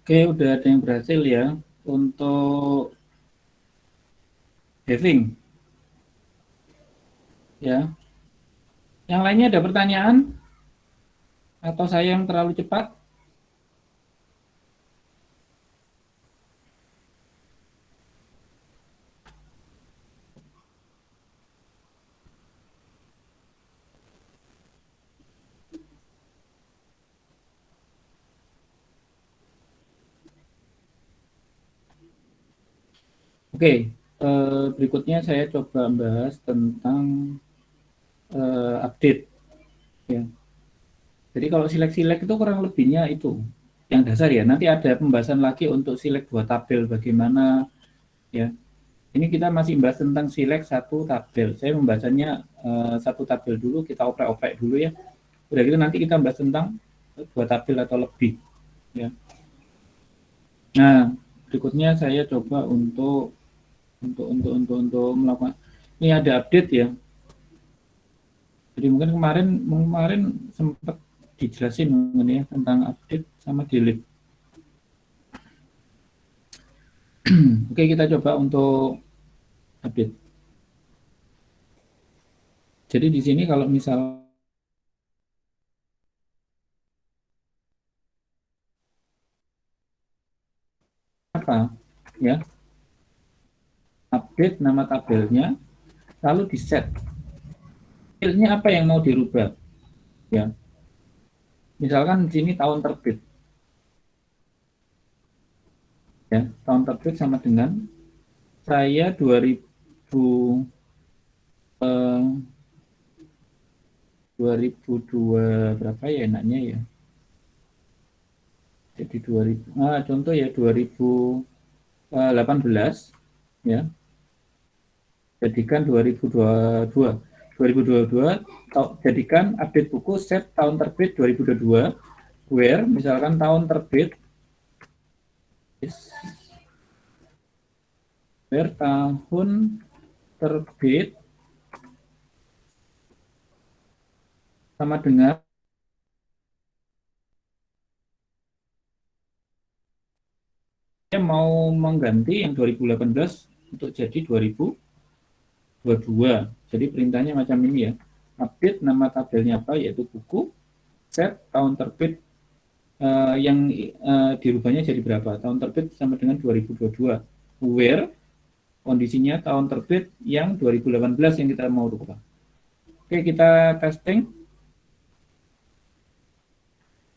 Oke, udah ada yang berhasil ya untuk having ya. Yang lainnya ada pertanyaan atau saya yang terlalu cepat? Oke, berikutnya saya coba bahas tentang update ya. Jadi kalau silek-silek itu kurang lebihnya itu yang dasar ya. Nanti ada pembahasan lagi untuk silek dua tabel bagaimana ya. Ini kita masih bahas tentang silek satu tabel. Saya pembahasannya satu tabel dulu, kita oprek-oprek dulu ya. Udah gitu nanti kita bahas tentang dua tabel atau lebih ya. Nah, berikutnya saya coba untuk melakukan ini ada update ya. Jadi mungkin kemarin sempat dijelasin mengenai tentang update sama delete. Oke, kita coba untuk update. Jadi di sini kalau misal apa ya, update nama tabelnya lalu di set. Filenya apa yang mau dirubah ya. Misalkan di sini tahun terbit. Ya, tahun terbit sama dengan saya 2000 2002 berapa ya enaknya ya. Jadi 2000 contoh ya 2018 ya. Jadikan 2022 jadikan update buku set tahun terbit 2022 where misalkan tahun terbit where tahun terbit sama dengan saya mau mengganti yang 2018 untuk jadi 2022. Jadi perintahnya macam ini ya. Update nama tabelnya apa yaitu buku set tahun terbit yang dirubahnya jadi berapa? Tahun terbit sama dengan 2022. Where kondisinya tahun terbit yang 2018 yang kita mau rubah. Oke, kita testing.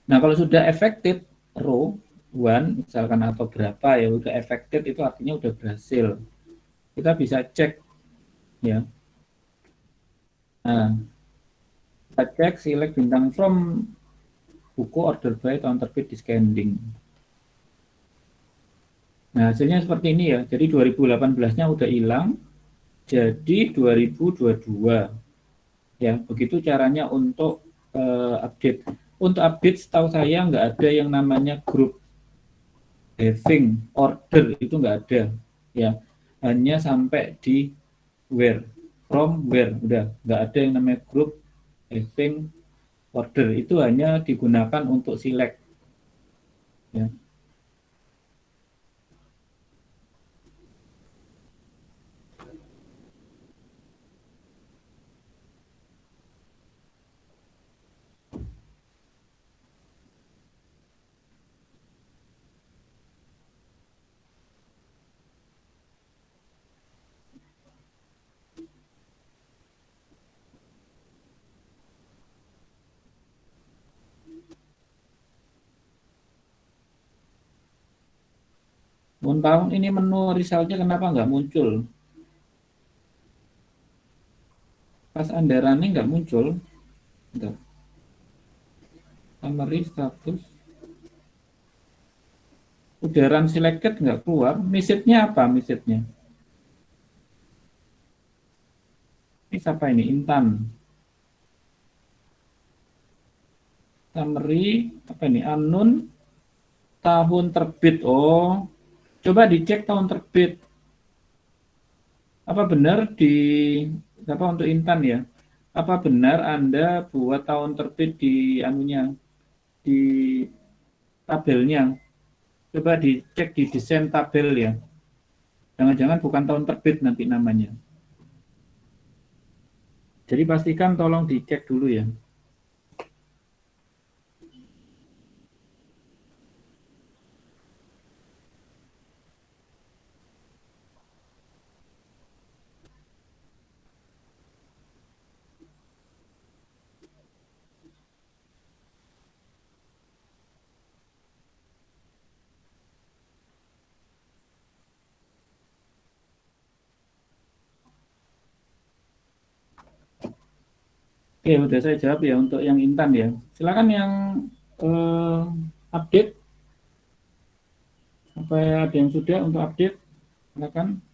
Nah, kalau sudah effective row 1 misalkan atau berapa ya udah effective itu artinya udah berhasil. Kita bisa cek ya. Nah, kita cek select bintang from buku order by tahun terbit di scanning. Nah, hasilnya seperti ini ya. Jadi 2018-nya udah hilang, jadi 2022. Ya, begitu caranya untuk update. Untuk update setahu saya nggak ada yang namanya group having order, itu nggak ada. Ya, hanya sampai di where, from where, udah nggak ada yang namanya group having order. Itu hanya digunakan untuk select. Ya. Mohon tahu ini menu resultnya kenapa nggak muncul? Pas Anda running nggak muncul. Bentar. Summary status. Udah run selected nggak keluar. Message-nya apa message-nya? Ini siapa ini? Intan. Summary apa ini? Unknown tahun terbit. Oh, coba dicek tahun terbit. Apa benar di apa untuk Intan ya? Apa benar Anda buat tahun terbit di anunya di tabelnya? Coba dicek di desain tabel ya. Jangan-jangan bukan tahun terbit nanti namanya. Jadi pastikan tolong dicek dulu ya. Oke, udah saya jawab ya untuk yang Intan ya. Silakan yang update. Apa ada yang sudah untuk update? Silakan.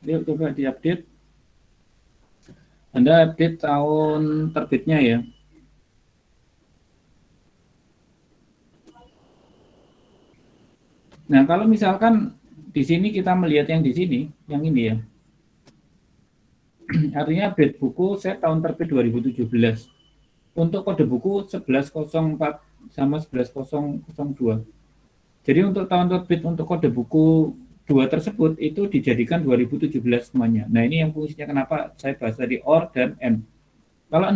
Yuk coba diupdate. Anda update tahun terbitnya ya. Nah, kalau misalkan di sini kita melihat yang di sini, yang ini ya. Artinya update buku saya tahun terbit 2017. Untuk kode buku 1104 sama 11002. Jadi untuk tahun terbit untuk kode buku 2 tersebut itu dijadikan 2017 semuanya. Nah, ini yang fungsinya kenapa saya bahas tadi OR dan AND. Kalau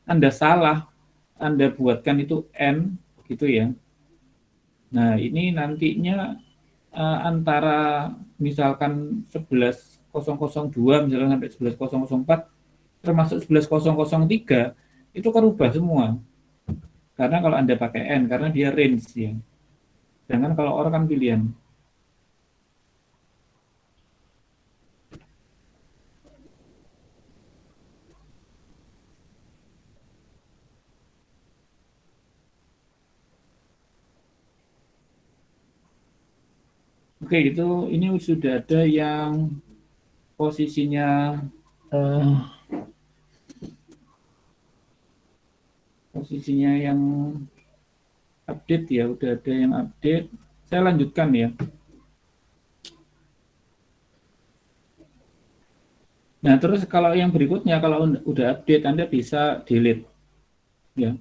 Anda salah, Anda buatkan itu AND gitu ya. Nah, ini nantinya antara misalkan 11.002 misalkan sampai 11.004 termasuk 11.003 itu kerubah semua. Karena kalau Anda pakai N karena dia range ya. Sedangkan kalau OR kan pilihan. Oke, itu ini sudah ada yang posisinya yang update ya, udah ada yang update. Saya lanjutkan ya. Nah, terus kalau yang berikutnya kalau udah update Anda bisa delete. Ya.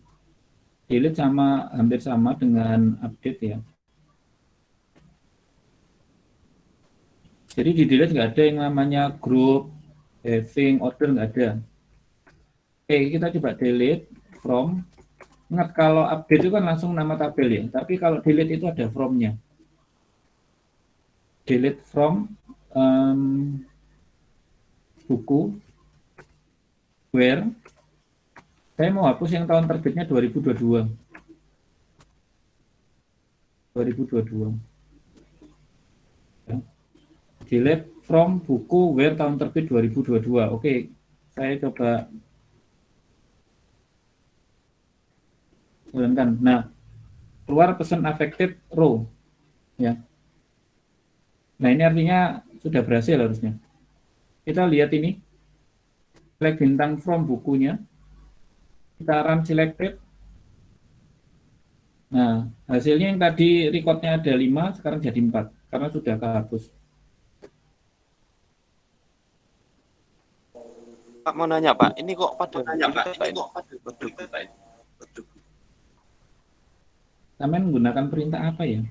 Delete sama hampir sama dengan update ya. Jadi di delete nggak ada yang namanya group, having, order nggak ada. Oke, kita coba delete from. Ingat kalau update itu kan langsung nama tabel ya. Tapi kalau delete itu ada from-nya. Delete from buku where saya mau hapus yang tahun terbitnya 2022. 2022. Ya. Delete from buku where tahun terbit 2022. Oke, saya coba jalankan. Nah, keluar pesan affected row. Ya. Nah, ini artinya sudah berhasil harusnya. Kita lihat ini. Select bintang from bukunya. Kita run selected. Nah, hasilnya yang tadi recordnya ada 5, sekarang jadi 4. Karena sudah kehapus. Pak mau nanya Pak, ini kok pada ini? Kalian menggunakan perintah apa ya?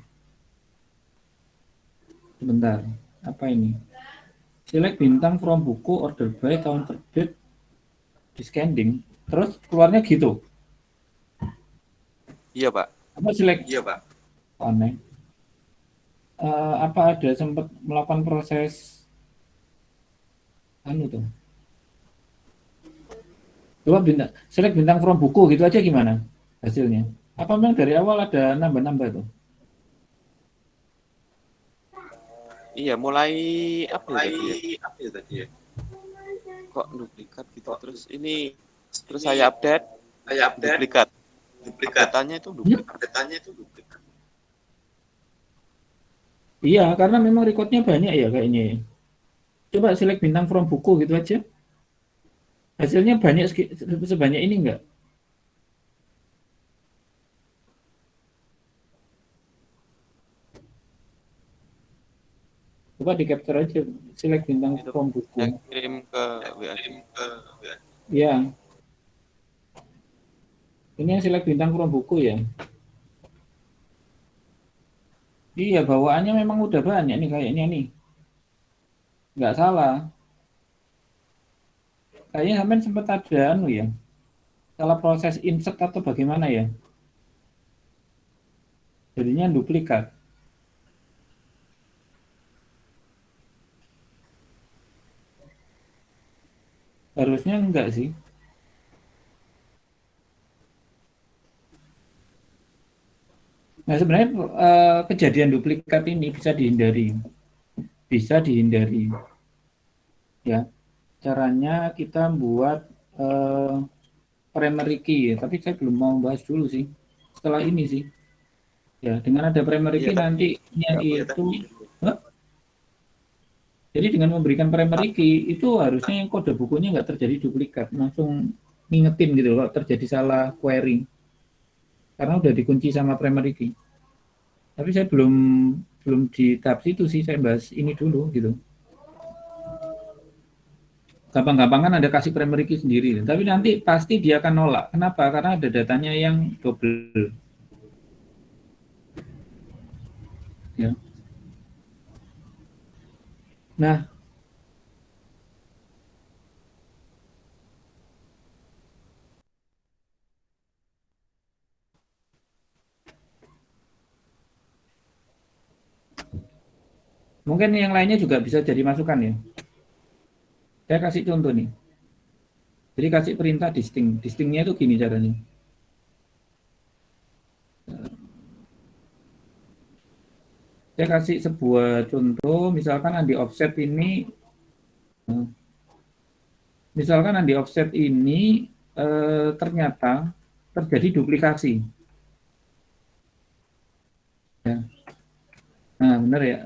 Sebentar, apa ini? Select bintang from buku order by tahun terbit descending. Terus keluarnya gitu. Iya Pak. Apa select? Iya, Pak. Aneh. Apa ada sempat melakukan proses anu tuh? Coba select bintang from buku gitu aja gimana hasilnya? Apa memang dari awal ada nambah-nambah tuh? Iya, mulai apa ya tadi ya? Kok duplikat gitu terus ini terus saya update duplikat. Update-nya itu duplikat. Iya, karena memang recordnya banyak ya kayaknya ya. Coba select bintang from buku gitu aja. Hasilnya banyak sebanyak ini enggak? Coba di capture aja, select bintang from buku. Yang kirim ke WA. Ya. Ini yang selek bintang from buku ya. Iya, bawaannya memang udah banyak nih kayaknya nih. Nggak salah. Kayaknya sampai sempat ada anu ya. Salah proses insert atau bagaimana ya. Jadinya duplikat. Harusnya enggak sih. Nah, sebenarnya kejadian duplikat ini bisa dihindari. Bisa dihindari. Ya, caranya kita buat primary key, tapi saya belum mau bahas dulu sih. Setelah ini sih. Ya, dengan ada primary Iya key tadi nantinya iya itu. tadi Hah? Jadi dengan memberikan primary key itu harusnya yang kode bukunya nggak terjadi duplikat, langsung ngingetin gitu kalau terjadi salah query. Karena udah dikunci sama primary key. Tapi saya belum di tahap situ sih, saya bahas ini dulu gitu. Gampang-gampang kan ada kasih primary key sendiri, tapi nanti pasti dia akan nolak. Kenapa? Karena ada datanya yang double. Ya. Nah, mungkin yang lainnya juga bisa jadi masukan ya. Saya kasih contoh nih. Jadi kasih perintah distinct. Distinctnya itu gini caranya. Saya kasih sebuah contoh, misalkan di offset ini, ternyata terjadi duplikasi. Ya. Nah, benar ya.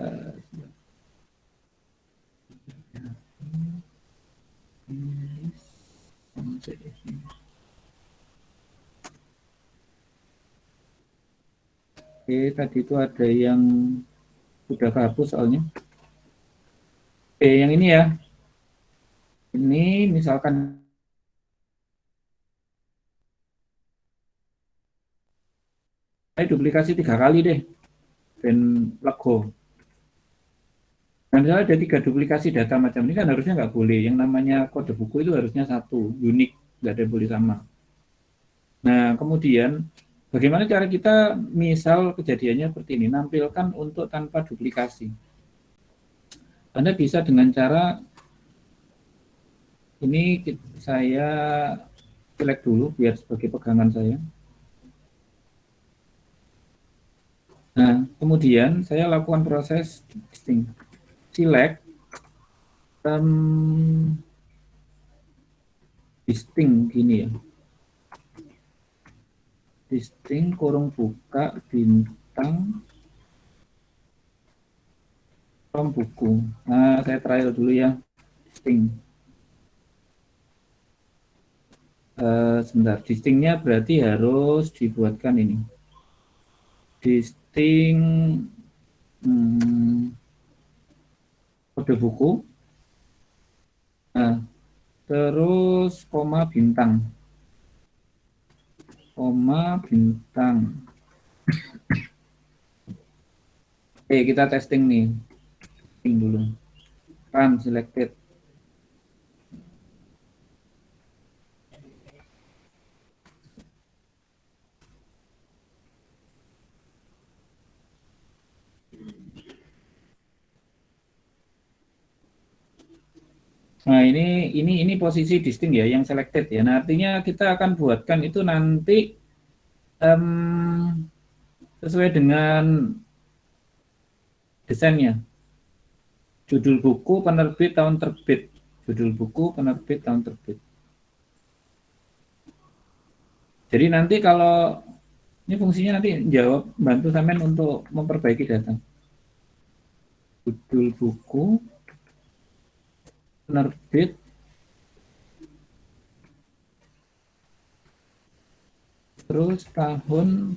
Oke, tadi itu ada yang sudah kehapus soalnya. Oke, yang ini ya. Ini misalkan saya duplikasi 3 kali deh. Dan lego. Dan misalnya ada 3 duplikasi data macam ini kan harusnya nggak boleh. Yang namanya kode buku itu harusnya satu, unik, nggak ada yang boleh sama. Nah, kemudian bagaimana cara kita misal kejadiannya seperti ini, nampilkan untuk tanpa duplikasi. Anda bisa dengan cara ini saya select dulu biar sebagai pegangan saya. Nah, kemudian saya lakukan proses distinct. Select distinct gini ya. Distinct kurung buka bintang from buku. Nah, saya trial dulu ya. Distinct. Sebentar, distinctnya berarti harus dibuatkan ini. Distinct kode buku. Nah, terus koma bintang. Koma bintang. Oke, kita testing nih. Testing dulu. Run selected. Nah, ini posisi distinct ya, yang selected ya. Nah, artinya kita akan buatkan itu nanti sesuai dengan desainnya. Judul buku, penerbit, tahun terbit. Judul buku, penerbit, tahun terbit. Jadi nanti kalau ini fungsinya nanti jawab, bantu sampean untuk memperbaiki data. Judul buku, penerbit, terus tahun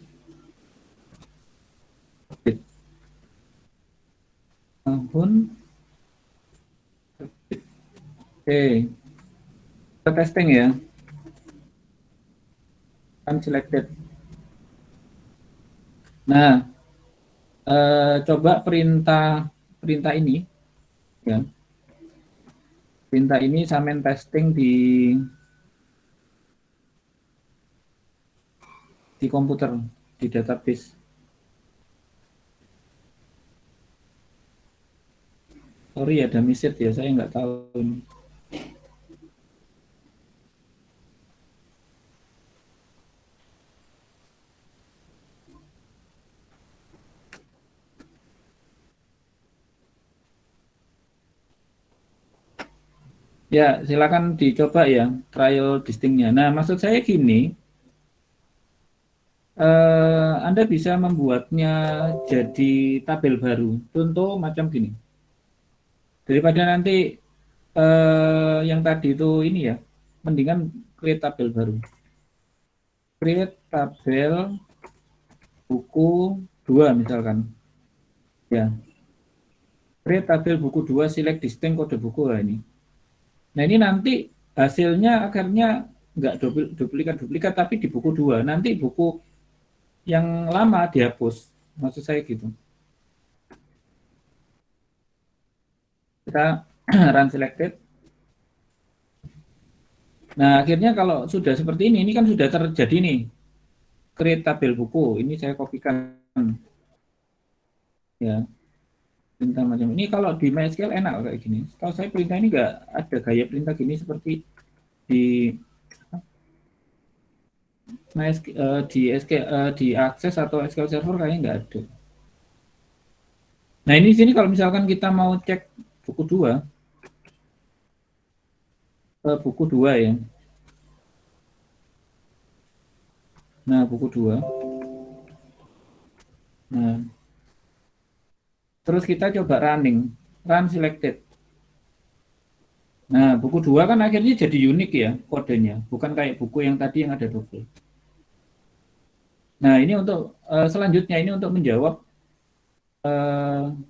terbit. Tahun terbit. Oke, kita testing ya. Unselected. Nah, coba perintah ini ya. Perintah ini sampean testing di komputer, di database. Sorry ada message ya, saya nggak tahu ini. Ya, silakan dicoba ya trial distinct-nya. Nah, maksud saya gini, Anda bisa membuatnya jadi tabel baru. Contoh macam gini. Daripada nanti yang tadi itu ini ya, mendingan create tabel baru. Create tabel buku 2 misalkan. Ya. Create tabel buku 2 select distinct kode buku lah ini. Nah, ini nanti hasilnya akhirnya nggak duplikat tapi di buku 2. Nanti buku yang lama dihapus. Maksud saya gitu. Kita run selected. Nah, akhirnya kalau sudah seperti ini kan sudah terjadi nih. Create tabel buku. Ini saya kopikan. Ya. Perintah macam ini kalau di MySQL enak kayak gini. Kalau saya perintah ini nggak ada gaya perintah gini seperti di di Access atau SQL Server kayaknya nggak ada. Nah, ini sini kalau misalkan kita mau cek buku 2, buku 2 ya. Nah, buku 2. Nah, terus kita coba running, run selected. Nah, buku 2 kan akhirnya jadi unik ya kodenya, bukan kayak buku yang tadi yang ada double. Nah, ini untuk selanjutnya ini untuk menjawab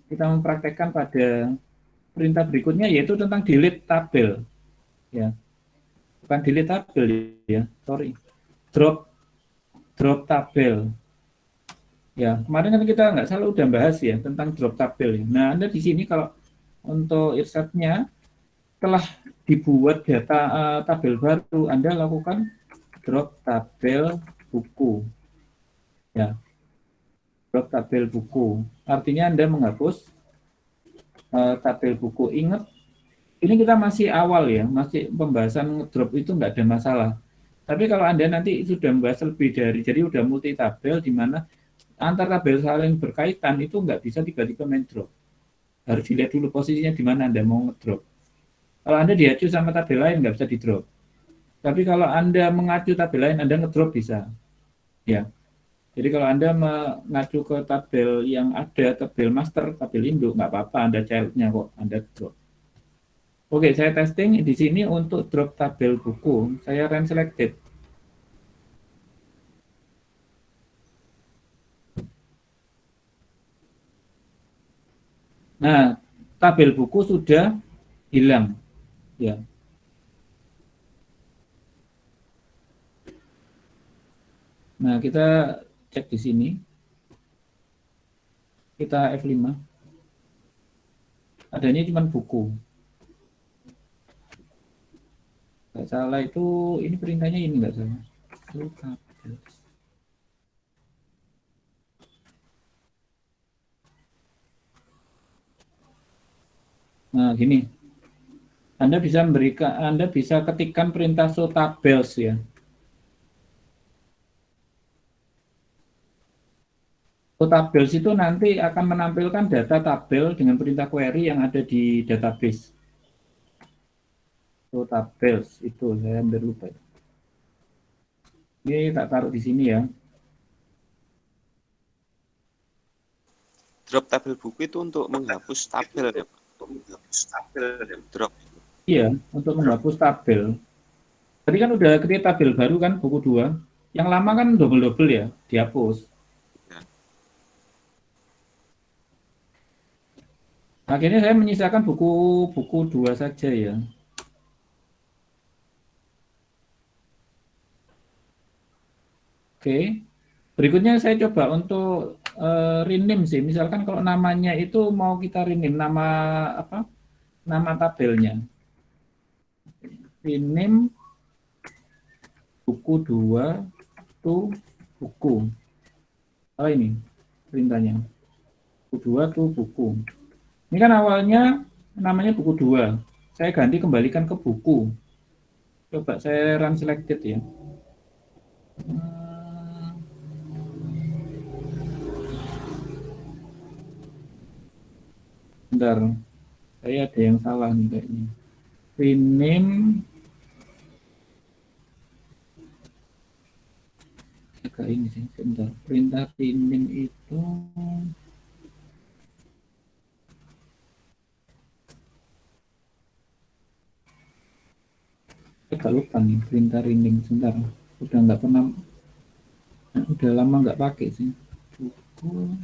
kita mempraktekkan pada perintah berikutnya yaitu tentang delete tabel. Ya. Bukan delete tabel ya, sorry. Drop tabel. Ya, kemarin kan kita nggak salah udah bahas ya tentang drop tabel. Nah, Anda di sini kalau untuk irshadnya telah dibuat data tabel baru, Anda lakukan drop tabel buku. Ya, drop tabel buku. Artinya Anda menghapus tabel buku. Ingat, ini kita masih awal ya, masih pembahasan drop itu nggak ada masalah. Tapi kalau Anda nanti sudah membahas lebih dari, jadi udah multi tabel di mana antar tabel saling berkaitan itu nggak bisa tiba-tiba main drop. Harus dilihat dulu posisinya di mana Anda mau ngedrop. Kalau Anda diacu sama tabel lain nggak bisa di drop. Tapi kalau Anda mengacu tabel lain Anda ngedrop bisa. Ya. Jadi kalau Anda mengacu ke tabel yang ada tabel master, tabel induk nggak apa-apa Anda childnya kok Anda drop. Oke, saya testing di sini untuk drop tabel buku. Saya run selected. Nah, tabel buku sudah hilang. Ya. Nah, kita cek di sini. Kita F5. Adanya cuma buku. Nggak salah itu, ini perintahnya ini nggak salah. Nah, gini. Anda bisa ketikkan perintah show tables ya. Show tables itu nanti akan menampilkan data tabel dengan perintah query yang ada di database. Show tables itu saya hampir lupa. Ini tak taruh di sini ya. Drop tabel buku itu untuk menghapus tabel ya, Pak? Drop. Iya, untuk menghapus tabel. Tadi kan udah create tabel baru kan, buku 2. Yang lama kan double-double ya, dihapus. Ya. Akhirnya saya menyisakan buku 2 saja ya. Oke. Berikutnya saya coba untuk rename sih. Misalkan kalau namanya itu mau kita rename nama apa? Nama tabelnya. Rename buku 2 to buku. Oh ini perintahnya. Buku 2 to buku. Ini kan awalnya namanya buku 2. Saya ganti kembalikan ke buku. Coba saya run selected ya. Bentar, saya ada yang salah nih kayaknya. Rename agak ini sih, bentar. Perintah rename itu agak lupa nih perintah rename sebentar. Udah nggak pernah, udah lama nggak pakai sih. Buku.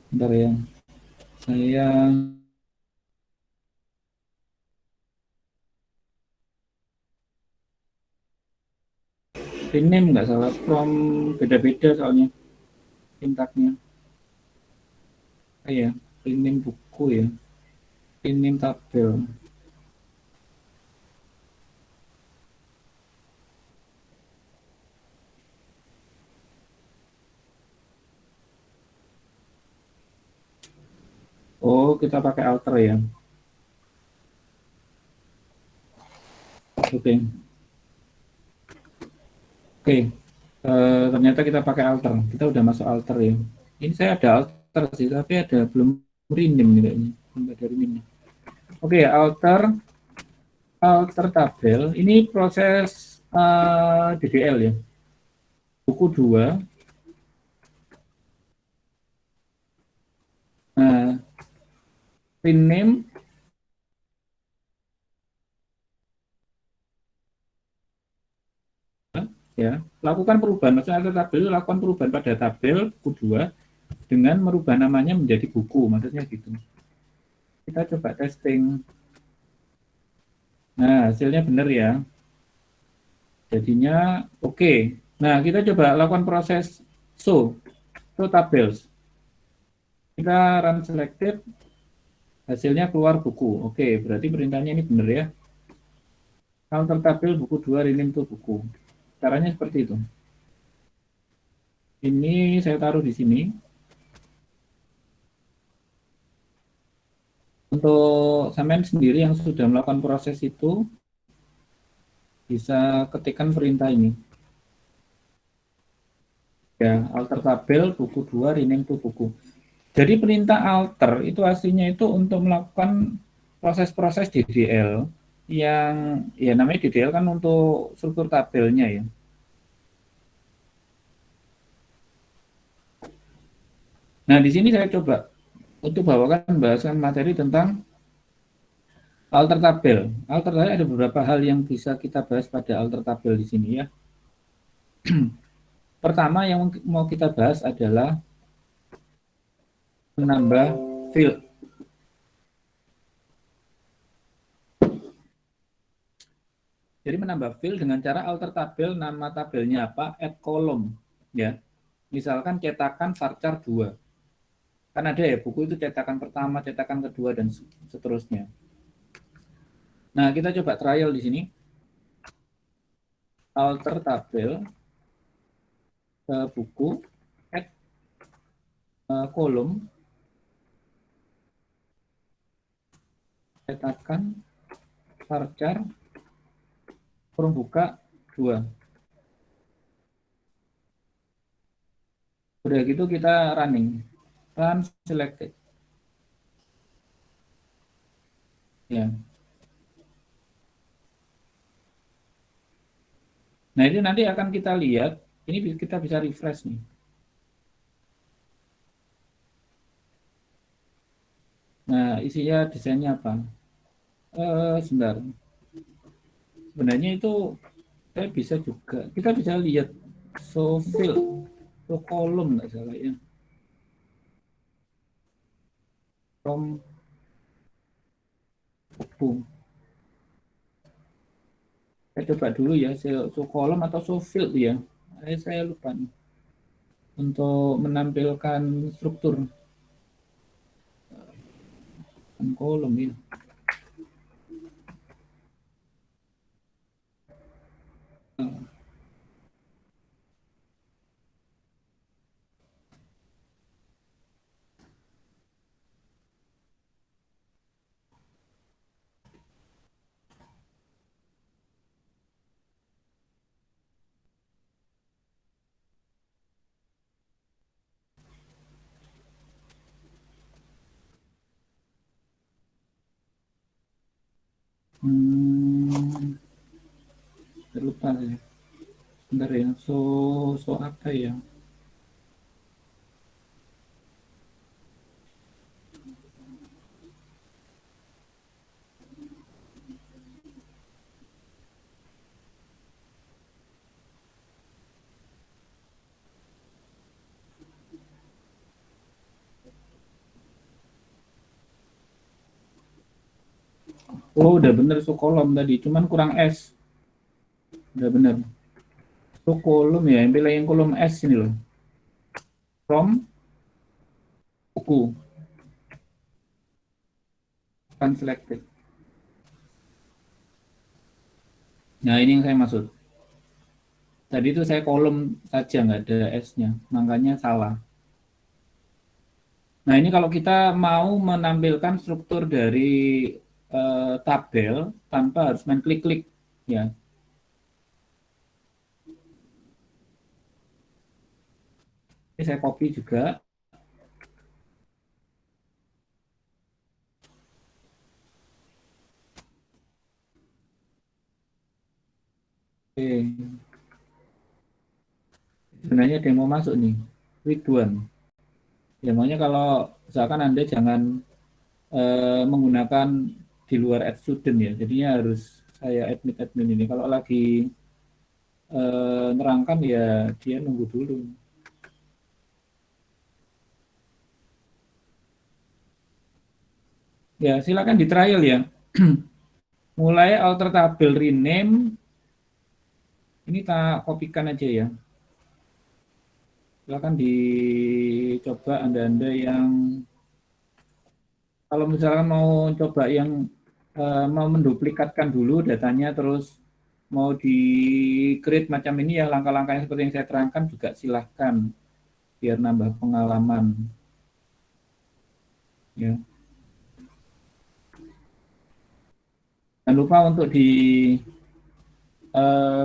Bentar ya. Saya rename nggak salah, from beda-beda soalnya sintaknya. Ya, rename buku ya, rename tabel. Oh, kita pakai alter ya. Oke. Oke. Ternyata kita pakai alter. Kita udah masuk alter ya. Ini saya ada alter sih, tapi ada belum rename nih kayaknya. Belum ada rename. Oke, alter tabel. Ini proses DDL ya. Buku 2. Nah, rename ya. Lakukan perubahan. Maksudnya alter tabel, lakukan perubahan pada tabel buku 2 dengan merubah namanya menjadi buku. Maksudnya gitu. Kita coba testing. Nah, hasilnya benar ya. Jadinya oke. Nah, kita coba lakukan proses show tables. Kita run selected, hasilnya keluar buku. Oke, berarti perintahnya ini benar ya. Alter tabel buku 2 rename to buku. Caranya seperti itu. Ini saya taruh di sini. Untuk sampean sendiri yang sudah melakukan proses itu, bisa ketikkan perintah ini. Ya, alter tabel buku 2 rename to buku. Jadi perintah alter itu aslinya itu untuk melakukan proses-proses DDL yang ya namanya DDL kan untuk struktur tabelnya ya. Nah, di sini saya coba untuk bawakan bahasan materi tentang alter tabel. Alter tabel ada beberapa hal yang bisa kita bahas pada alter tabel di sini ya. Pertama yang mau kita bahas adalah menambah field. Jadi menambah field dengan cara alter tabel, nama tabelnya apa? Add column ya. Misalkan cetakan varchar 2. Kan ada ya buku itu cetakan pertama, cetakan kedua dan seterusnya. Nah, kita coba trial di sini. Alter tabel ke buku, add kolom, cetakan varchar kurung buka 2. Udah gitu kita running. Run selected. Ya. Nah, ini nanti akan kita lihat, ini kita bisa refresh nih. Nah, isinya desainnya apa? Sebentar. sebenarnya itu saya bisa juga, kita bisa lihat show field, show column nggak salah ya, from buku. Saya coba dulu ya, show column atau show field ya, saya lupa nih, untuk menampilkan struktur kolom ya. Terlupa saya. Bentar ya, so apa ya? Oh, udah bener so kolom tadi, cuman kurang S. Udah bener. So kolom ya, pilih yang kolom S ini loh. From buku. Unselected. Nah, ini yang saya maksud. Tadi itu saya kolom saja, nggak ada S-nya. Makanya salah. Nah, ini kalau kita mau menampilkan struktur dari tabel tanpa harus main klik-klik. Ya. Ini saya copy juga. Oke. Sebenarnya ada yang mau masuk nih. Ridwan. Ya, maunya kalau misalkan Anda jangan menggunakan di luar add student ya. Jadinya harus saya admin ini. Kalau lagi nerangkan ya dia nunggu dulu. Ya, silakan di trial ya. Mulai alter tabel rename. Ini tak kopikan aja ya. Silakan dicoba Anda-anda yang kalau misalkan mau coba yang mau menduplikatkan dulu datanya terus mau di create macam ini ya langkah-langkahnya seperti yang saya terangkan juga silahkan biar nambah pengalaman ya. Jangan lupa untuk di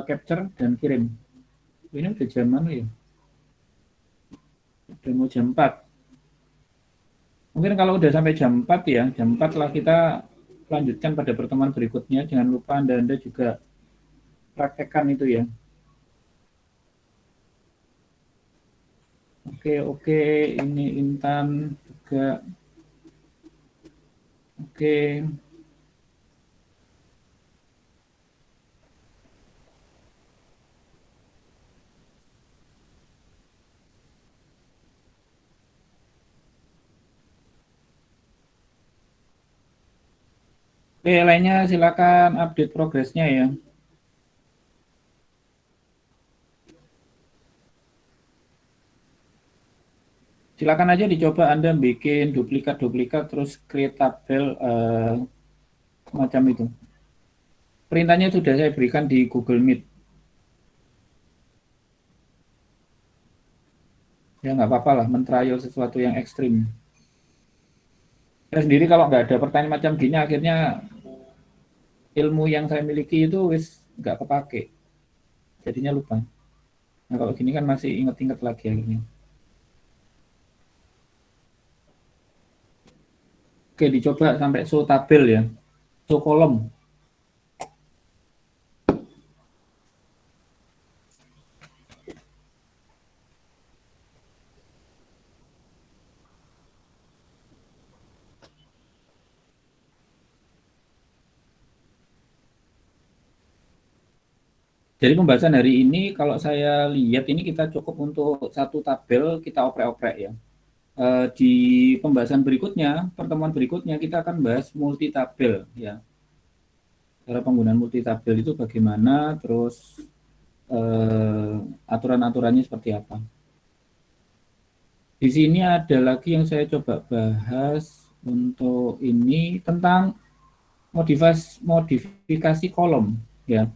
capture dan kirim. Ini udah jam mana ya? Udah mau jam 4. Mungkin kalau udah sampai jam 4 ya, jam 4 lah kita lanjutkan pada pertemuan berikutnya. Jangan lupa Anda juga praktekkan itu ya. Oke, ini Intan juga. Oke. Oke, lainnya silakan update progresnya ya. Silakan aja dicoba Anda bikin duplikat-duplikat terus create tabel macam itu. Perintahnya sudah saya berikan di Google Meet. Ya nggak apa-apa lah, men-trial sesuatu yang ekstrim. Saya sendiri kalau nggak ada pertanyaan macam gini, akhirnya ilmu yang saya miliki itu wis nggak kepake. Jadinya lupa. Nah kalau gini kan masih inget-inget lagi akhirnya. Oke, dicoba sampai show tabel ya. Show kolom. Jadi pembahasan hari ini kalau saya lihat ini kita cukup untuk satu tabel kita oprek-oprek ya. Di pembahasan berikutnya, pertemuan berikutnya kita akan bahas multi tabel ya. Cara penggunaan multi tabel itu bagaimana, terus aturan-aturannya seperti apa. Di sini ada lagi yang saya coba bahas untuk ini tentang modifikasi kolom ya.